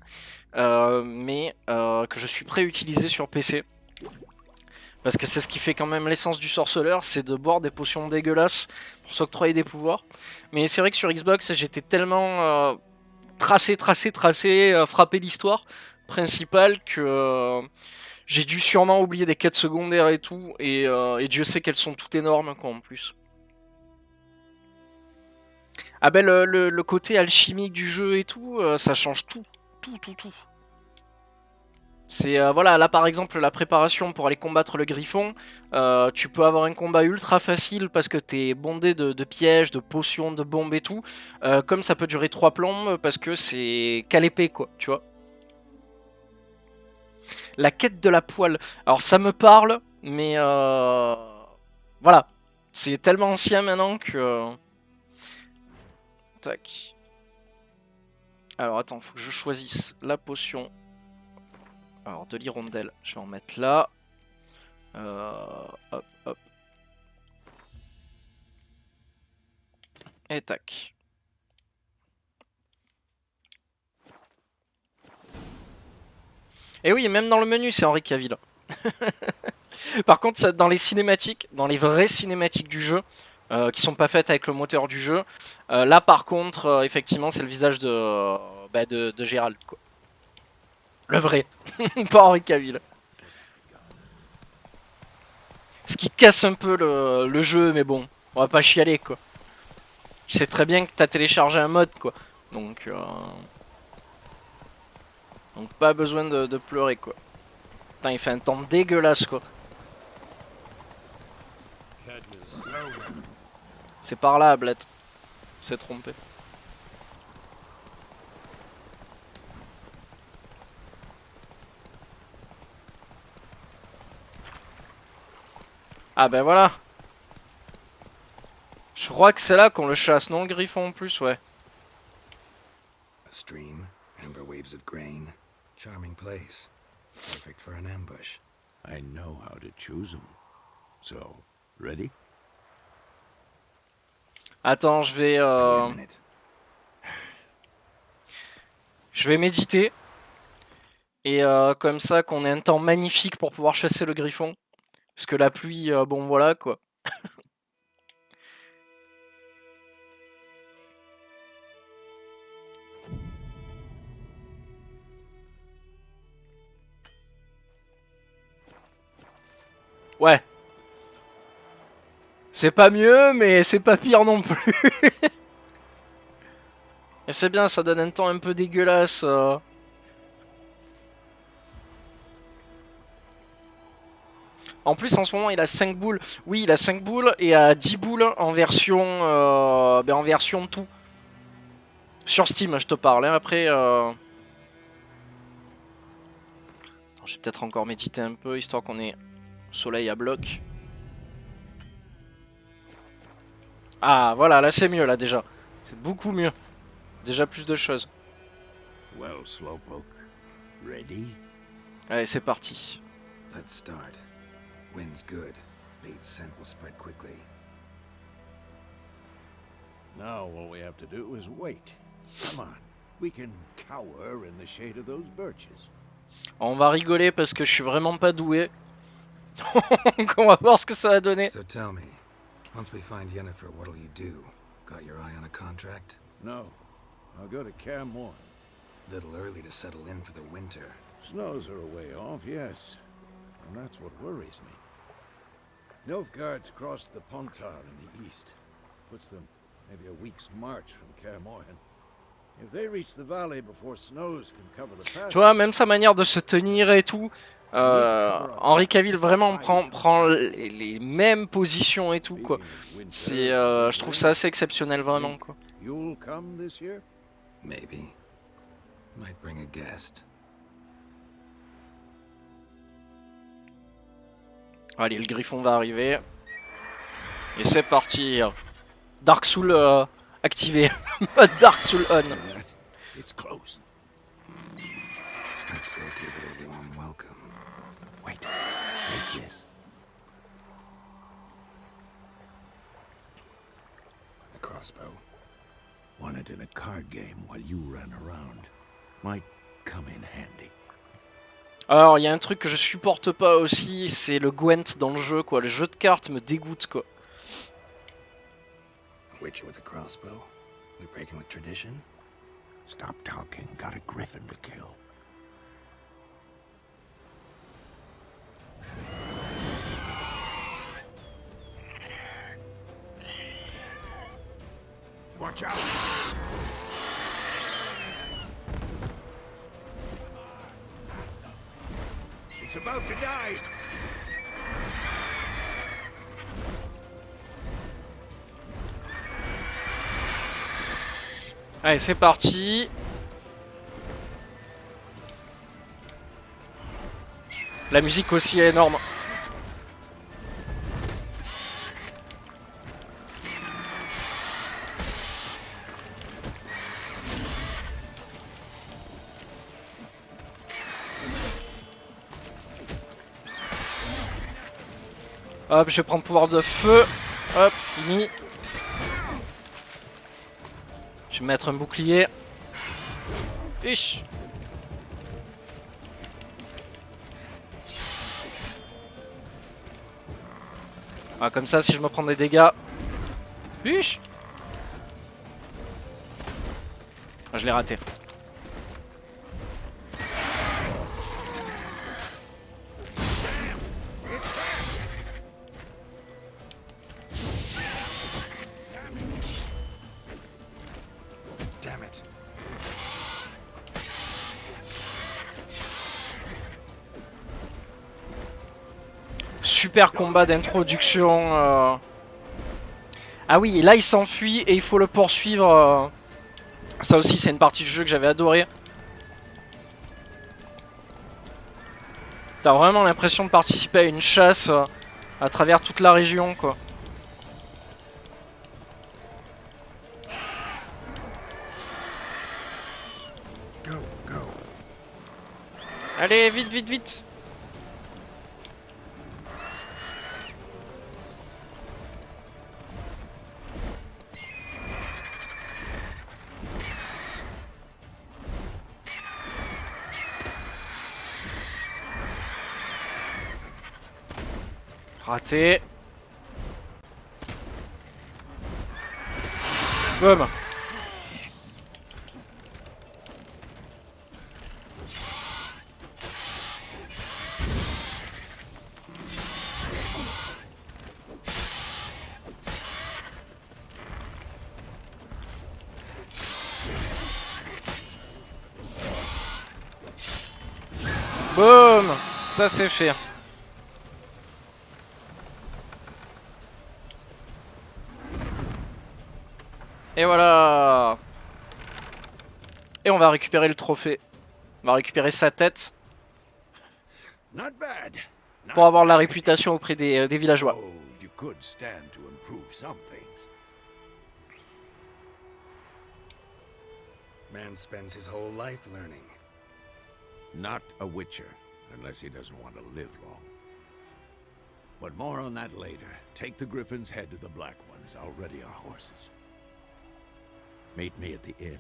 A: Mais que je suis prêt à utiliser sur PC. Parce que c'est ce qui fait quand même l'essence du sorceleur, c'est de boire des potions dégueulasses pour s'octroyer des pouvoirs. Mais c'est vrai que sur Xbox, j'étais tellement tracé, frapper l'histoire principale que j'ai dû sûrement oublier des quêtes secondaires et tout. Et Dieu sait qu'elles sont toutes énormes, quoi, en plus. Ah ben le côté alchimique du jeu et tout, ça change tout. Tout. C'est voilà, là par exemple la préparation pour aller combattre le griffon, tu peux avoir un combat ultra facile parce que t'es bondé de pièges, de potions, de bombes et tout, comme ça peut durer 3 plombes parce que c'est qu'à l'épée quoi, tu vois. La quête de la poêle, alors ça me parle, mais voilà, c'est tellement ancien maintenant que... Tac. Alors attends, faut que je choisisse la potion. Alors de l'hirondelle, je vais en mettre là. Hop, hop. Et tac. Et oui, même dans le menu, c'est Henri Cavill. Par contre, ça, dans les cinématiques, dans les vraies cinématiques du jeu, qui sont pas faites avec le moteur du jeu, là par contre, effectivement, c'est le visage de Gérald, quoi. Le vrai, pas Henri Cavill. Ce qui casse un peu le jeu, mais bon, on va pas chialer, quoi. Je sais très bien que t'as téléchargé un mode, quoi. Donc pas besoin de pleurer, quoi. Putain, il fait un temps dégueulasse, quoi. C'est par là, Bled. C'est trompé. Ah ben voilà. Je crois que c'est là qu'on le chasse, non, le griffon en plus, ouais.
D: A stream, amber waves of grain. Charming place. Perfect for an ambush.
F: I know how to choose them. So, ready?
A: Attends,
D: Give me a minute.
A: je vais méditer. Et comme ça, qu'on ait un temps magnifique pour pouvoir chasser le griffon. Parce que la pluie, bon voilà quoi. Ouais. C'est pas mieux, mais c'est pas pire non plus. Et c'est bien, ça donne un temps un peu dégueulasse. En plus, en ce moment, il a 5 boules. Oui, il a 5 boules et à 10 boules en version tout. Sur Steam, je te parle. Hein. Après, je vais peut-être encore méditer un peu, histoire qu'on ait soleil à bloc. Ah, voilà, là c'est mieux, là déjà. C'est beaucoup mieux. Déjà plus de choses.
F: Well, Slowpoke, ready?
A: Allez, c'est parti.
D: Let's start. Wind's good. Bait's scent will spread quickly.
F: Now all we have to do is wait. Come on, we can cower in the shade of those birches.
A: On va rigoler parce que je suis vraiment pas doué. Donc on va voir ce que ça va donner.
D: So tell me, once we find Yennefer, what'll you do? Got your eye on a contract?
F: No, I'll go to Kaer Morhen.
D: Little early to settle in for the winter.
F: Snows are a way off, yes. And that's what worries me. Nilfgaard's crossed the Pontar in the east. Puts them maybe a week's march from Kaer Morhen. If they reach the valley before snows can cover the pass...
A: Tu vois, même sa manière de se tenir et tout. Henri Cavill vraiment prend les mêmes positions et tout, quoi. C'est, je trouve ça assez exceptionnel, vraiment, quoi.
F: You'll come this year?
D: Maybe. Might bring a guest.
A: Allez, le griffon va arriver. Et c'est parti. Dark Soul activé. Dark Soul on.
F: It's close.
D: Let's go give it a warm welcome.
F: Wait, take this.
D: A crossbow.
F: Won it in a card game while you ran around. Might come in handy.
A: Alors, il y a un truc que je supporte pas aussi, c'est le Gwent dans le jeu, quoi. Le jeu de cartes me dégoûte, quoi.
D: A witcher with a crossbow? We breaking with tradition?
F: Stop talking. Got a griffin to kill. Watch out! It's about to dive.
A: Allez, c'est parti. La musique aussi est énorme. Hop, je vais prendre pouvoir de feu. Hop, fini. Je vais mettre un bouclier. Ich. Ah, comme ça, si je me prends des dégâts. Ich. Ah, je l'ai raté.
D: Damn it.
A: Super combat d'introduction. Ah oui, et là il s'enfuit et il faut le poursuivre. Ça aussi c'est une partie du jeu que j'avais adoré. T'as vraiment l'impression de participer à une chasse à travers toute la région quoi.
D: Go, go.
A: Allez, vite, vite, vite. Raté. Boum. Boum. Ça c'est fait. Et voilà. Et on va récupérer le trophée. On va récupérer sa tête
F: Not bad. Not
A: pour avoir la
F: bad.
A: réputation auprès des villageois.
F: Oh, you could stand to improve some things.
D: Man spends his whole life learning.
F: Not a witcher, unless he doesn't want to live long. But more on that later. Take the Griffin's head to the Black Ones. I'll ready our horses. Meet me at the inn.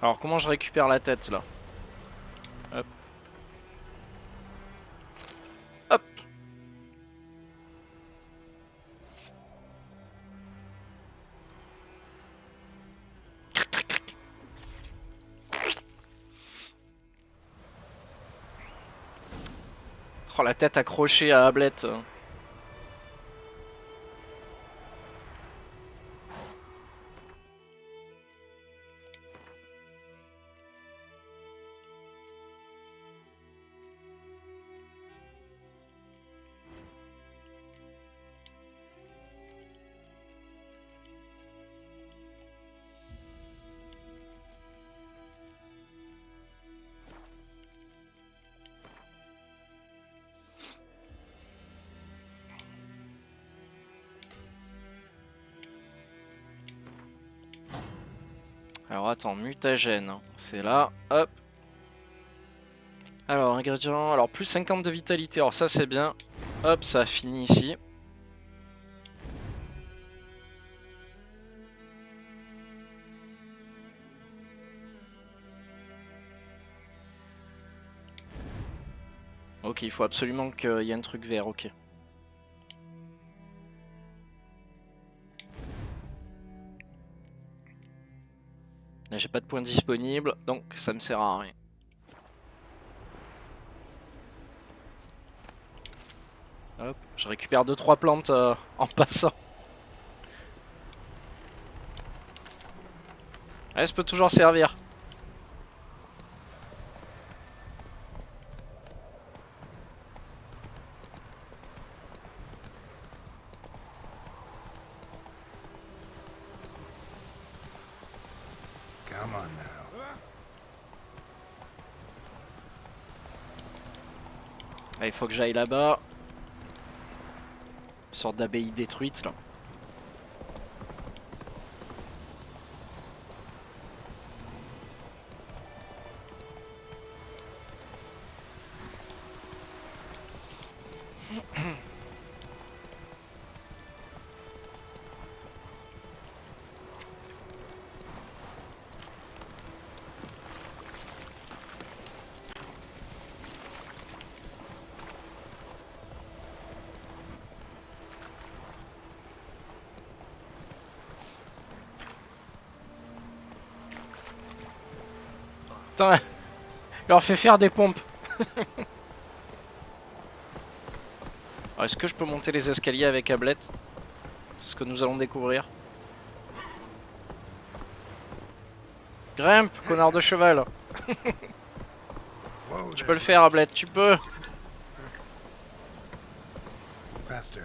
A: Alors comment je récupère la tête là? Hop. Hop. Oh la tête accrochée à Ablette. Alors attends, mutagène, c'est là, hop. Alors ingrédients, alors plus 50 de vitalité, alors ça c'est bien. Hop, ça a fini ici. Ok, il faut absolument qu'il y ait un truc vert, ok. Là j'ai pas de points disponibles, donc ça me sert à rien. Hop, je récupère 2-3 plantes en passant. Ouais, ça peut toujours servir.
D: Come on now.
A: Il faut que j'aille là-bas. Sorte d'abbaye détruite là. Putain, il leur fait faire des pompes. Est-ce que je peux monter les escaliers avec Ablette? C'est ce que nous allons découvrir. Grimpe, connard de cheval. Tu peux le faire, Ablette, tu peux.
D: Faster.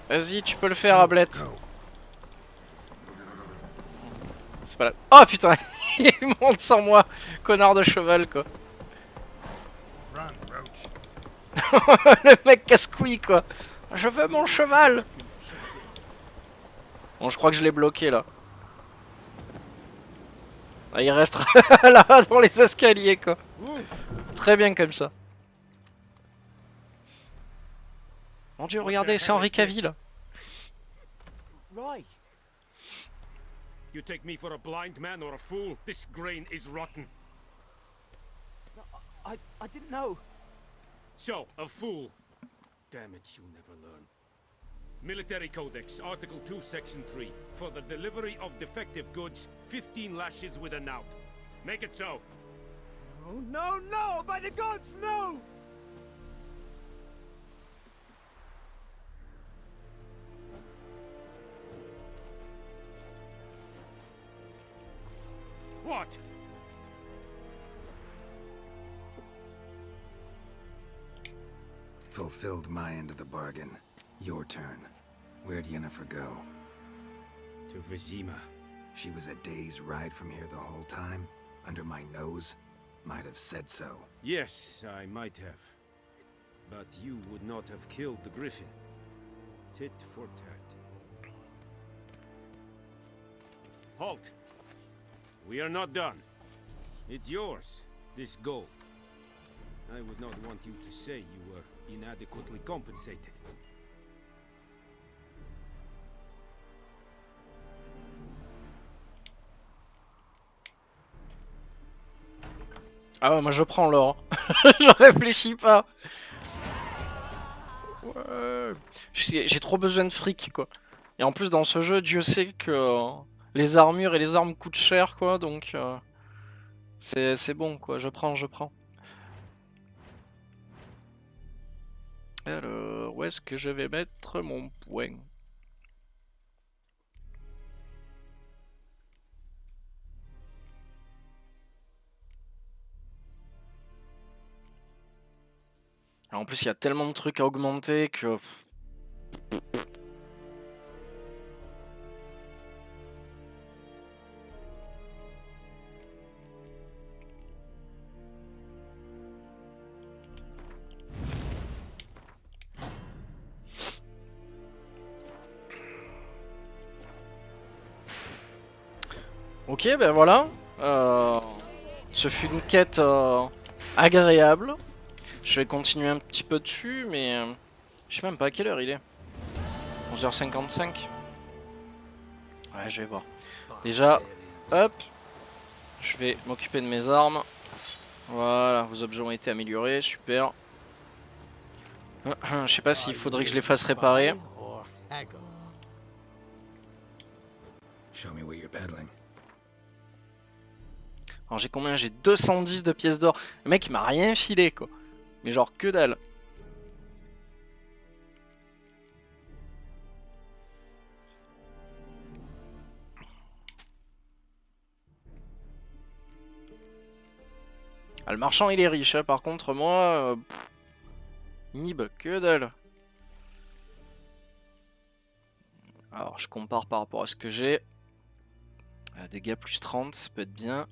A: Vas-y, tu peux le faire, Ablette.
D: Go.
A: C'est pas là. Oh putain, il monte sans moi, connard de cheval quoi.
D: Run, Roach.
A: Le mec casse-couille quoi. Je veux mon cheval. Bon, je crois que je l'ai bloqué là. Ah, il reste là dans les escaliers quoi. Très bien comme ça. Mon dieu, regardez, c'est Henri Cavill.
C: Right.
B: You take me for a blind man or a fool? This grain is rotten.
C: I didn't know.
B: So, a fool. Damn it, you never learn. Military Codex, Article 2, Section 3. For the delivery of defective goods, 15 lashes with a knout. Make it so.
C: Oh no, no! By the gods, no!
B: What?
D: Fulfilled my end of the bargain. Your turn. Where'd Yennefer go?
B: To Vizima.
D: She was a day's ride from here the whole time? Under my nose? Might have said so.
B: Yes, I might have. But you would not have killed the griffin. Tit for tat. Halt! We are not done. It's yours, this gold. I would not want you to say you were inadequately compensated.
A: Ah ouais, moi je prends l'or. Je réfléchis pas. Ouais. J'ai trop besoin de fric quoi. Et en plus dans ce jeu, Dieu sait que les armures et les armes coûtent cher quoi, donc c'est bon quoi, je prends. Alors, où est-ce que je vais mettre mon point? En plus, il y a tellement de trucs à augmenter que... Ok, ben voilà. Ce fut une quête agréable. Je vais continuer un petit peu dessus, mais je sais même pas à quelle heure il est. 11h55. Ouais, je vais voir. Déjà, hop. Je vais m'occuper de mes armes. Voilà, vos objets ont été améliorés, super. Je sais pas s'il faudrait que je les fasse réparer.
D: Show me what you're peddling.
A: Alors j'ai combien? J'ai 210 de pièces d'or. Le mec il m'a rien filé quoi. Mais genre que dalle. Ah, le marchand il est riche, hein. Par contre moi... Nib, que dalle. Alors je compare par rapport à ce que j'ai. Dégâts plus 30, ça peut être bien.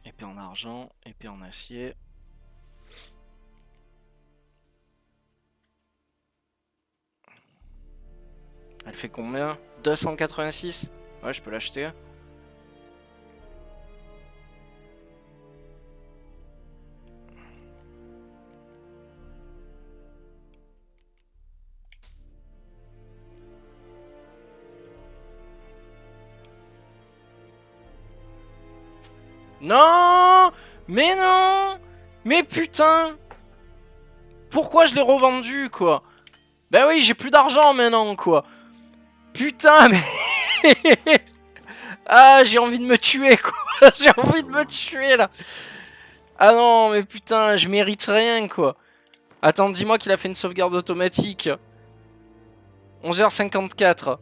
A: Épée en argent, épée en acier. Elle fait combien? 286? Ouais, je peux l'acheter. Non! Mais non! Mais putain! Pourquoi je l'ai revendu, quoi? Bah oui, j'ai plus d'argent maintenant, quoi. Putain, mais... Ah, j'ai envie de me tuer, quoi. J'ai envie de me tuer, là. Ah non, mais putain, je mérite rien, quoi. Attends, dis-moi qu'il a fait une sauvegarde automatique. 11h54.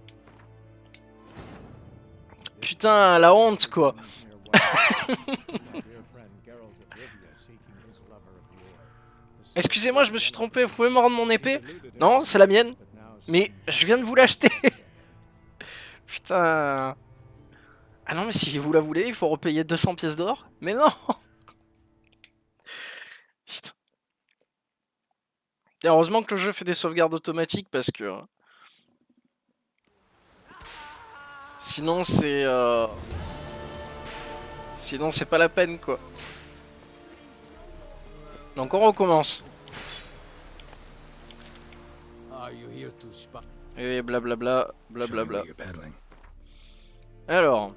A: Putain, la honte, quoi. Excusez-moi, je me suis trompé, vous pouvez me rendre mon épée? Non, c'est la mienne. Mais je viens de vous l'acheter. Putain. Ah non, mais si vous la voulez, il faut repayer 200 pièces d'or. Mais non. Putain. Et heureusement que le jeu fait des sauvegardes automatiques parce que... Sinon c'est... Sinon c'est pas la peine, quoi. Donc on recommence. Et blablabla, blablabla.
D: Show me where you're peddling.
A: Alors.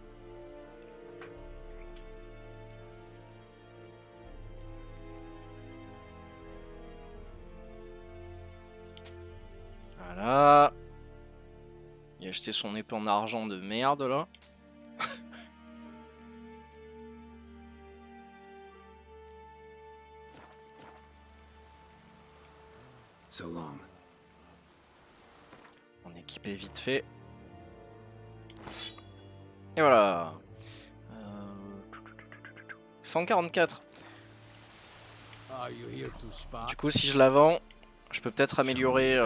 A: Voilà. Il a acheté son épée en argent de merde là.
D: So long.
A: On équipait vite fait. Et voilà. 144. Du coup, si je la vends, je peux peut-être améliorer.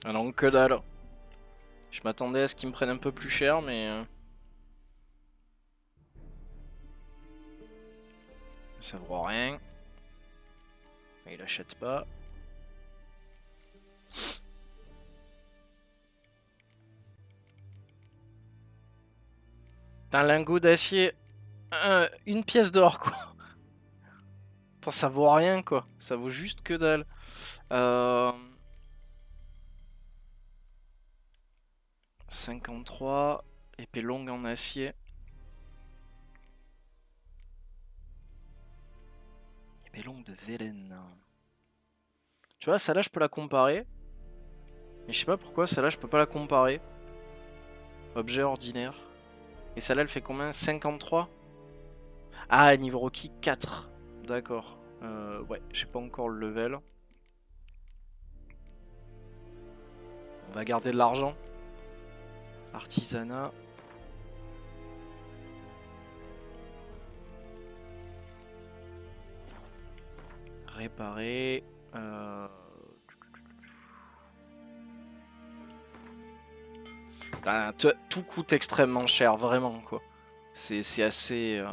A: Ah non, que dalle. Je m'attendais à ce qu'ils me prennent un peu plus cher, mais... Ça vaut rien. Il achète pas. Un lingot d'acier. Une pièce d'or, quoi. Attends, ça vaut rien, quoi. Ça vaut juste que dalle. 53. Épée longue en acier. Épée longue de Velen. Tu vois, celle-là, je peux la comparer. Mais je sais pas pourquoi, celle-là, je peux pas la comparer. Objet ordinaire. Et celle-là, elle fait combien? 53? Ah, niveau requis 4. D'accord. Ouais, j'ai pas encore le level. On va garder de l'argent. Artisanat. Réparer. Tout coûte extrêmement cher, vraiment, quoi. C'est assez...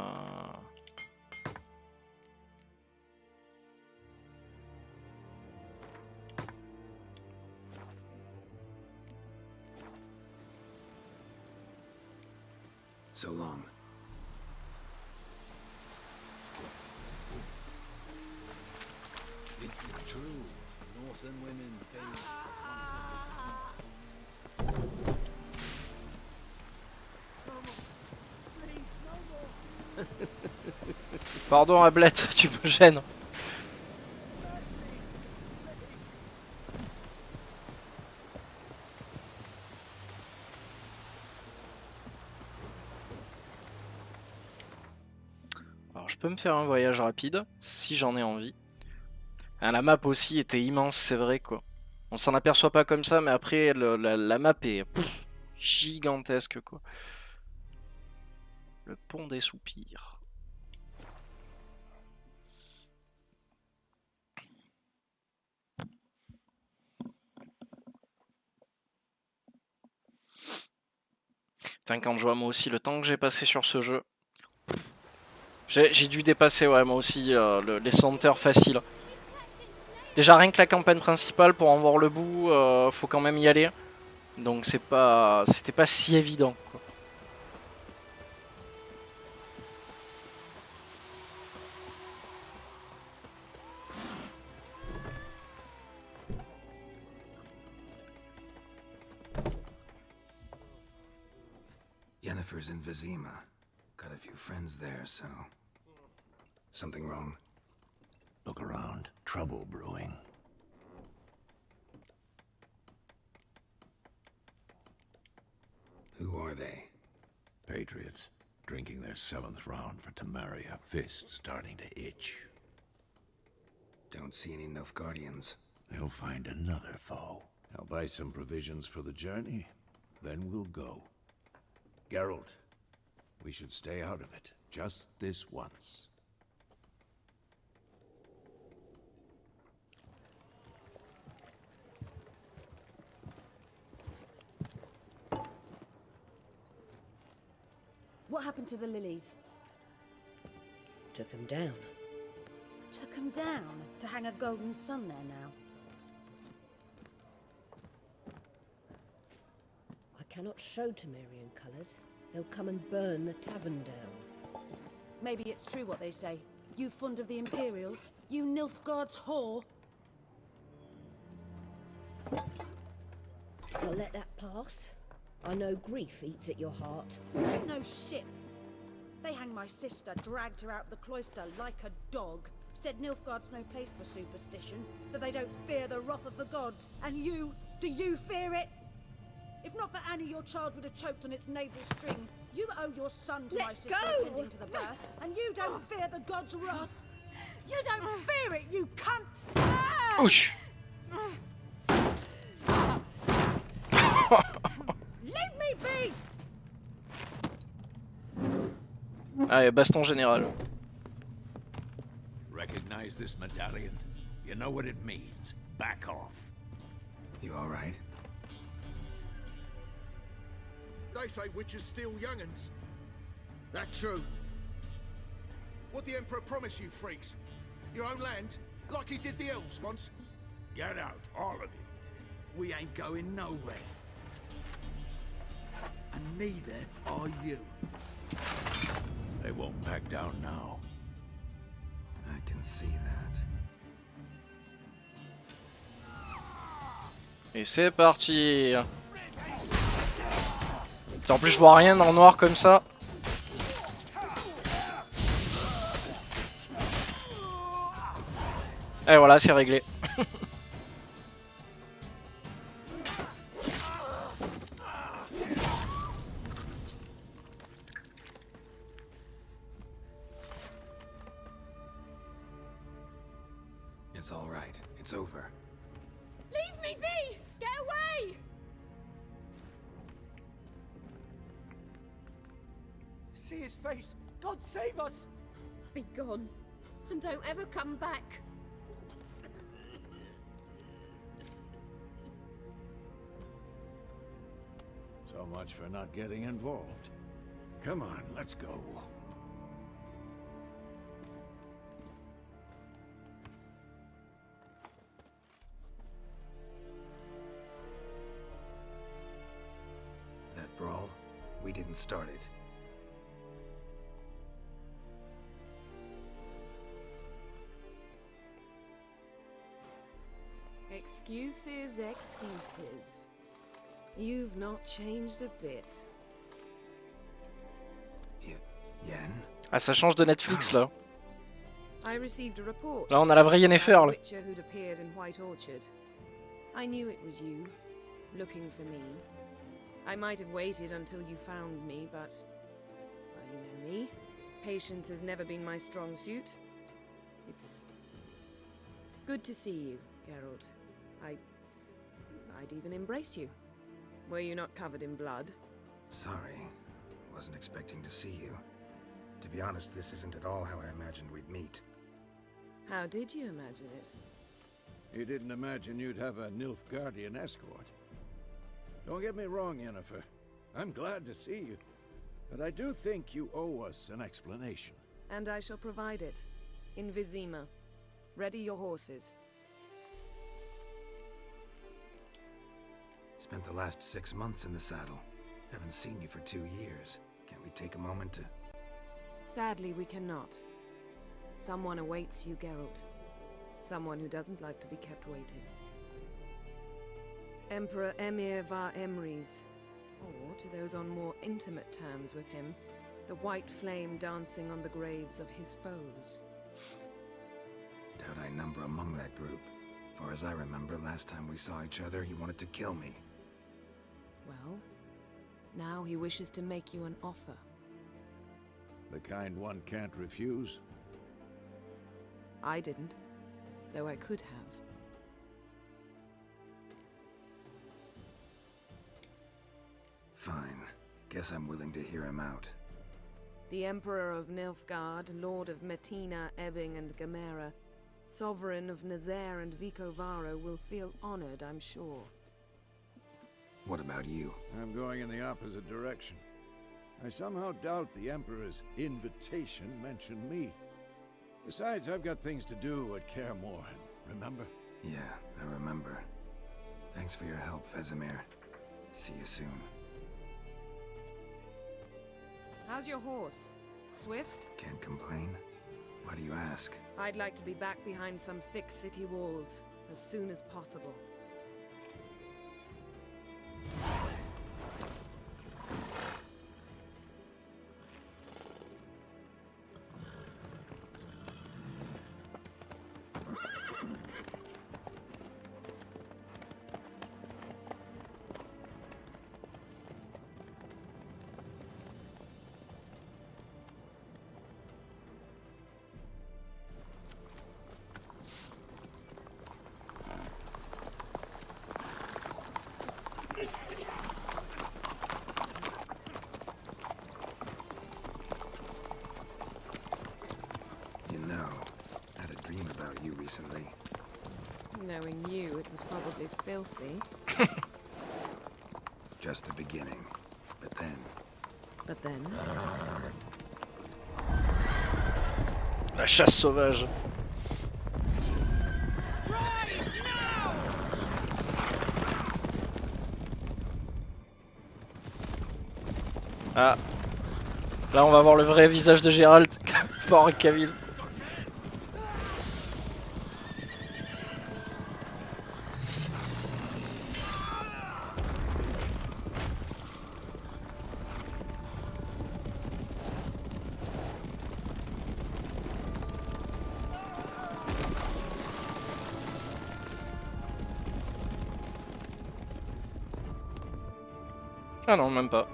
D: So long.
F: It's true. Northern women pay
A: Pardon, Ablette, tu me gênes. Alors je peux me faire un voyage rapide, si j'en ai envie. Ah, la map aussi était immense, c'est vrai quoi. On s'en aperçoit pas comme ça, mais après la map est gigantesque quoi. Le pont des soupirs. Putain, quand je vois moi aussi le temps que j'ai passé sur ce jeu. J'ai dû dépasser, ouais, moi aussi, les 100 heures faciles. Déjà, rien que la campagne principale, pour en voir le bout, faut quand même y aller. Donc c'était pas si évident, quoi.
D: Yennefer's in Vizima. Got a few friends there, so... Something wrong?
F: Look around. Trouble brewing.
D: Who are they?
F: Patriots. Drinking their 7th round for Temeria. Fist starting to itch.
D: Don't see any Nilfgaardians.
F: They'll find another foe. I'll buy some provisions for the journey. Then we'll go. Geralt, we should stay out of it. Just this once.
E: What happened to the lilies?
G: Took him down.
E: Took them down to hang a golden sun there now.
G: I cannot show Temerian colours. They'll come and burn the tavern down.
E: Maybe it's true what they say. You fond of the Imperials? You Nilfgaard's whore?
G: I'll let that pass. I know grief eats at your heart.
E: You know shit. They hanged my sister, dragged her out the cloister like a dog. Said Nilfgaard's no place for superstition, that they don't fear the wrath of the gods. And you, do you fear it? If not for Annie, your child would have choked on its navel string. You owe your son to my sister attending to the birth, and you don't fear the gods' wrath. You don't fear it, you cunt!
A: Ouch.
E: Leave me be!
A: Allez, baston général.
F: Recognize this medallion? You know what it means. Back off.
D: You alright?
H: They say witches steal young'uns. That true? What the Emperor promise you, freaks? Your own land? Like he did the elves once?
F: Get out, all of you.
H: We ain't going nowhere. And neither are you.
F: They won't back down now.
D: I can see that.
A: Et c'est parti. En plus je vois rien dans le noir comme ça. Et voilà, c'est réglé.
D: It's alright. It's over.
I: Leave me be! Get away!
C: See his face! God save us!
I: Be gone, and don't ever come back.
F: So much for not getting involved. Come on, let's go.
D: That brawl, we didn't start it.
J: Excuses, excuses. You've not changed a bit.
D: Yen?
A: Ah, ça change de Netflix là.
J: I received a report.
A: Là on a la vraie Yennefer là.
J: Witcher who'd appeared in White Orchard. I knew it was you, looking for me. I might have waited until you found me, but well, you know me. Patience has never been my strong suit. It's good to see you, Geralt. I'd even embrace you. Were you not covered in blood?
D: Sorry. Wasn't expecting to see you. To be honest, this isn't at all how I imagined we'd meet.
J: How did you imagine it?
F: You didn't imagine you'd have a Nilfgaardian escort. Don't get me wrong, Yennefer. I'm glad to see you. But I do think you owe us an explanation.
J: And I shall provide it. In Vizima. Ready your horses.
D: Spent the last 6 months in the saddle. Haven't seen you for 2 years. Can't we take a moment to...
J: Sadly, we cannot. Someone awaits you, Geralt. Someone who doesn't like to be kept waiting. Emperor Emir var Emrys. Or, to those on more intimate terms with him, the white flame dancing on the graves of his foes.
D: Doubt I number among that group. Far as I remember, last time we saw each other, he wanted to kill me.
J: Well, now he wishes to make you an offer.
F: The kind one can't refuse.
J: I didn't, though I could have.
D: Fine. Guess I'm willing to hear him out.
J: The Emperor of Nilfgaard, Lord of Metina, Ebbing and Gamera, Sovereign of Nazaire and Vicovaro will feel honored, I'm sure.
D: What about you?
F: I'm going in the opposite direction. I somehow doubt the Emperor's invitation mentioned me. Besides, I've got things to do at Kaer Morhen, remember?
D: Yeah, I remember. Thanks for your help, Vesemir. See you soon.
J: How's your horse? Swift?
D: Can't complain. Why do you ask?
J: I'd like to be back behind some thick city walls as soon as possible.
D: Recently.
J: Knowing you, it was probably filthy.
D: Just the beginning. But then...
A: La chasse sauvage. Ah. Là, on va voir le vrai visage de Geralt par Henry Cavill. Ah non, même pas.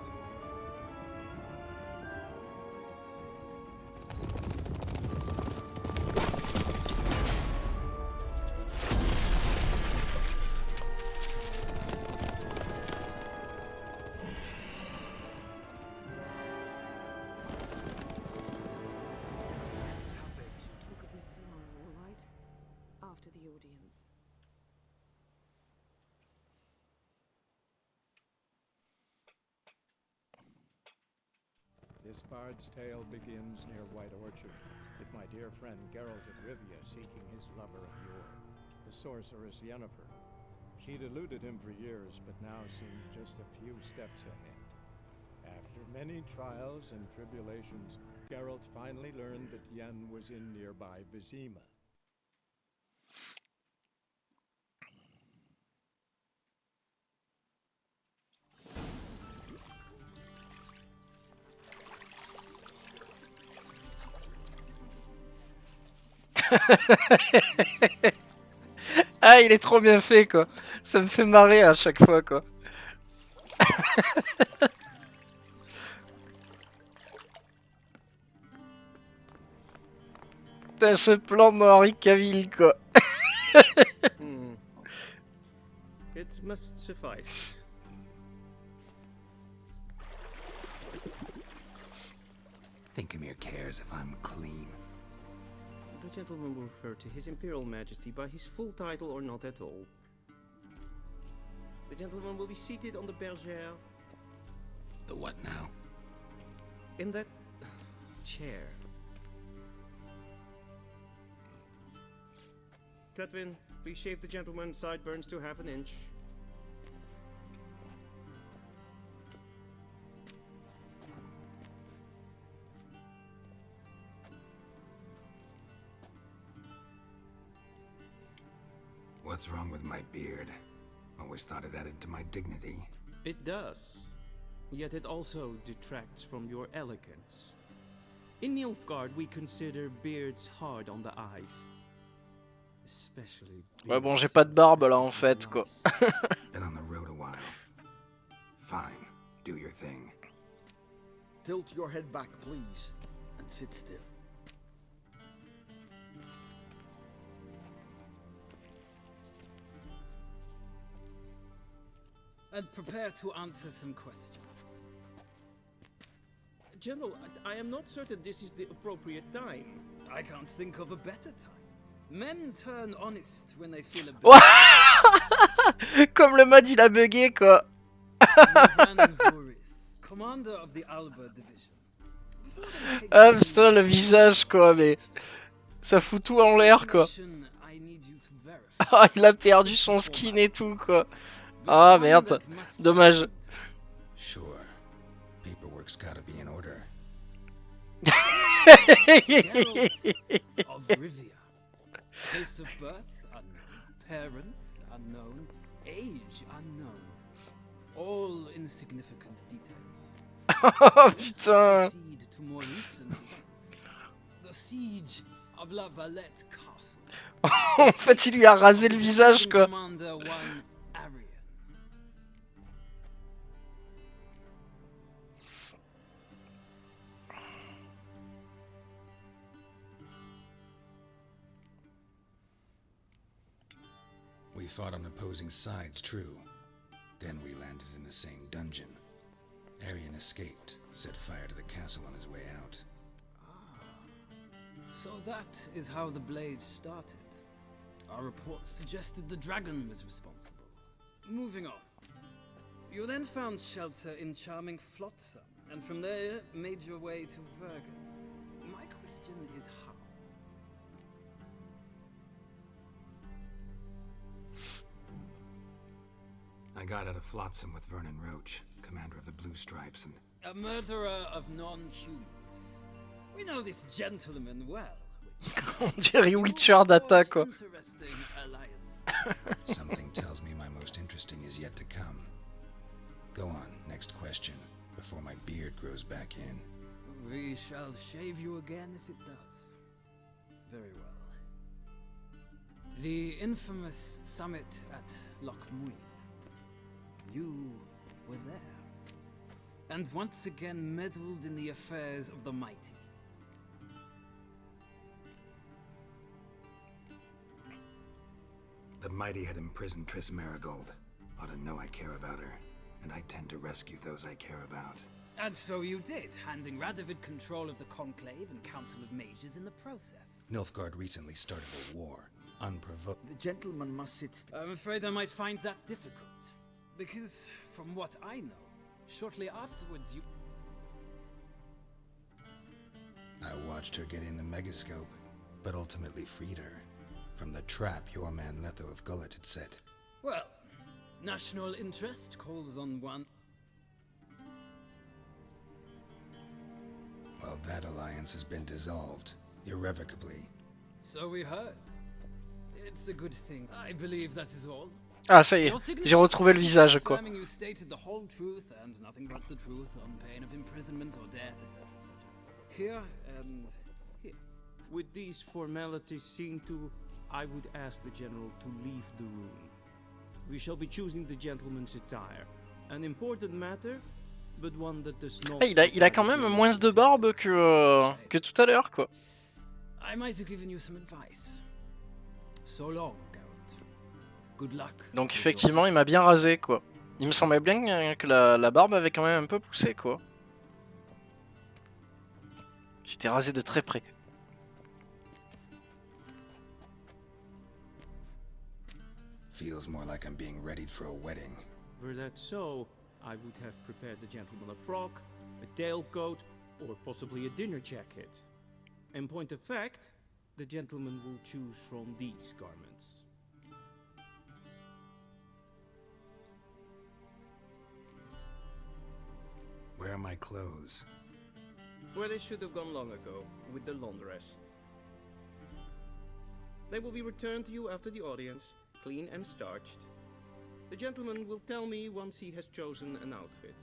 K: This bard's tale begins near White Orchard, with my dear friend Geralt of Rivia seeking his lover of yore, the sorceress Yennefer. She'd eluded him for years, but now seemed just a few steps ahead. After many trials and tribulations, Geralt finally learned that Yen was in nearby Vizima.
A: Ah, il est trop bien fait, quoi. Ça me fait marrer à chaque fois, quoi. Putain, ce plan de Henry Cavill, quoi.
L: It must suffice.
D: Think Emir cares if I'm clean.
L: The gentleman will refer to His Imperial Majesty by his full title or not at all. The gentleman will be seated on the bergère.
D: The what now?
L: In that chair. Cletwin, please shave the gentleman's sideburns to half an inch.
D: What's wrong with my beard? Always thought it added to my dignity.
L: It does. Yet it also detracts from your elegance. In Nilfgaard, we consider beards hard on the eyes. Especially
A: Ouais, bon, j'ai pas de barbe là en fait, quoi.
D: Been on the road a while. Fine, do your thing.
H: Tilt your head back, please, and sit still.
M: And prepare to answer some questions.
L: General, I am not certain this is the appropriate time.
M: I can't think of a better time. Men turn honest when they feel a bit.
A: Comme le mode il a bugué, quoi.
M: Ivan Voris, commander of the Alba division.
A: Ah putain, le visage, quoi, mais ça fout tout en l'air, quoi. Ah, il a perdu son skin et tout, quoi. Ah merde, dommage.
D: Sure. Paperwork's gotta be in order.
M: Of Rivia. Place of birth unknown, parents unknown, age unknown. All insignificant details.
A: Oh putain.
M: Proceed to more recent events. The siege of La Valette Castle.
A: En fait, il lui a rasé le visage, quoi.
M: Commander one Arian.
D: We fought on opposing sides, true. Then we landed in the same dungeon. Arian escaped, set fire to the castle on his way out.
M: So that is how the Blade started. Our reports suggested the dragon was responsible. Moving on. You then found shelter in charming Flotsam, and from there made your way to Vergen. My question is how?
D: I got out of Flotsam with Vernon Roach, commander of the Blue Stripes, and...
M: A murderer of non-humans. We know this gentleman well.
A: On dirait Witcher data, quoi.
M: Interesting alliance.
D: Something tells me my most interesting is yet to come. Go on, next question, before my beard grows back in.
M: We shall shave you again if it does. Very well. The infamous summit at Loch Muin. You were there. And once again meddled in the affairs of the mighty.
D: The mighty had imprisoned Triss Marigold. Ought to know I care about her, and I tend to rescue those I care about.
M: And so you did, handing Radovid control of the Conclave and Council of Mages in the process.
D: Nilfgaard recently started a war, unprovoked.
H: The gentleman must sit still.
M: I'm afraid I might find that difficult. Because, from what I know, shortly afterwards you...
D: I watched her get in the Megascope, but ultimately freed her from the trap your man Letho of Gullet had set.
M: Well, national interest calls on one...
D: Well, that alliance has been dissolved, irrevocably.
M: So we heard. It's a good thing. I believe that is all.
A: Ah, ça y est, j'ai retrouvé le visage, quoi.
M: You stated the whole truth and nothing but the truth on pain of imprisonment or death, etc., etc. Here and here.
L: With these formalities seen to, I would ask the general to leave the room. We shall be choosing the gentleman's attire. An important matter, but one that does not...
A: Ah, il a quand même moins de barbe que tout à l'heure, quoi.
M: I might have given you some advice. So long, Geralt. Good luck.
A: Donc effectivement, il m'a bien rasé, quoi. Il me semblait bien que la barbe avait quand même un peu poussé, quoi. J'étais rasé de très près.
D: Feels more like I'm being readied for a wedding.
L: Were that so, I would have prepared the gentleman a frock, a tailcoat, or possibly a dinner jacket. In point of fact, the gentleman will choose from these garments.
D: Where are my clothes?
L: Where they should have gone long ago, with the laundress. They will be returned to you after the audience, clean and starched. The gentleman will tell me once he has chosen an outfit.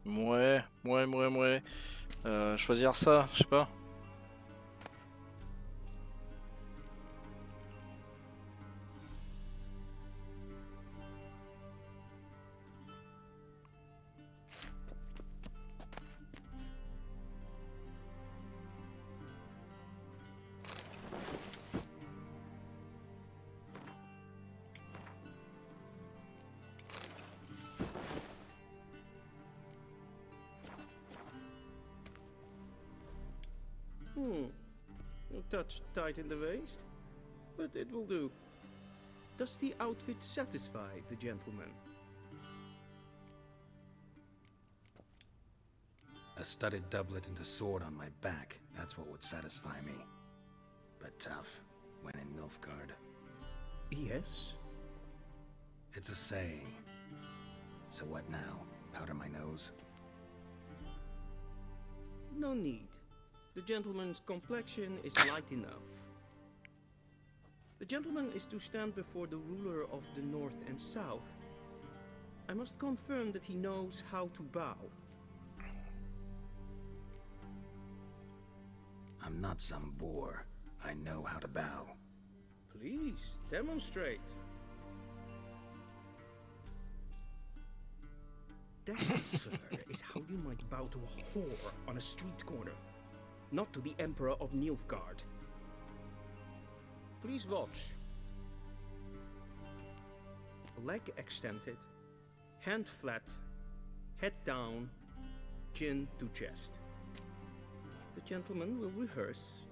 A: Ouais. Choisir ça, je sais pas.
L: A touch tight in the waist, but it will do. Does the outfit satisfy the gentleman?
D: A studded doublet and a sword on my back, that's what would satisfy me. But tough, when in Nilfgaard.
L: Yes?
D: It's a saying. So what now? Powder my nose?
L: No need. The gentleman's complexion is light enough. The gentleman is to stand before the ruler of the North and South. I must confirm that he knows how to bow.
D: I'm not some boor. I know how to bow.
L: Please, demonstrate. That, sir, is how you might bow to a whore on a street corner. Not to the Emperor of Nilfgaard. Please watch. Leg extended, hand flat, head down, chin to chest. The gentleman will rehearse.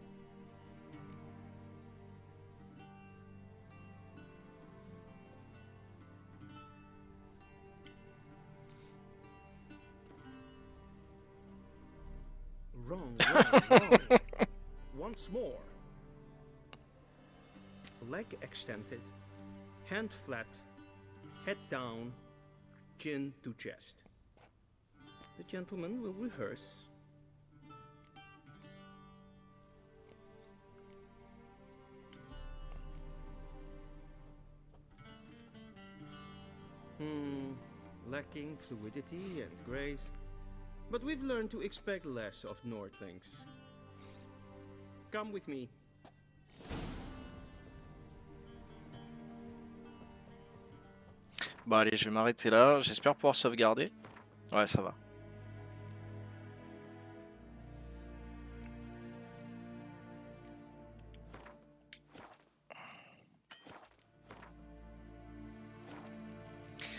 L: Wrong. Once more. Leg extended, hand flat, head down, chin to chest. The gentleman will rehearse. Lacking fluidity and grace. But we've learned to expect less of Nordlings. Come with me.
A: Bon allez, je vais m'arrêter là. J'espère pouvoir sauvegarder. Ouais, ça va.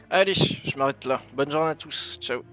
A: Allez, je m'arrête là. Bonne journée à tous. Ciao.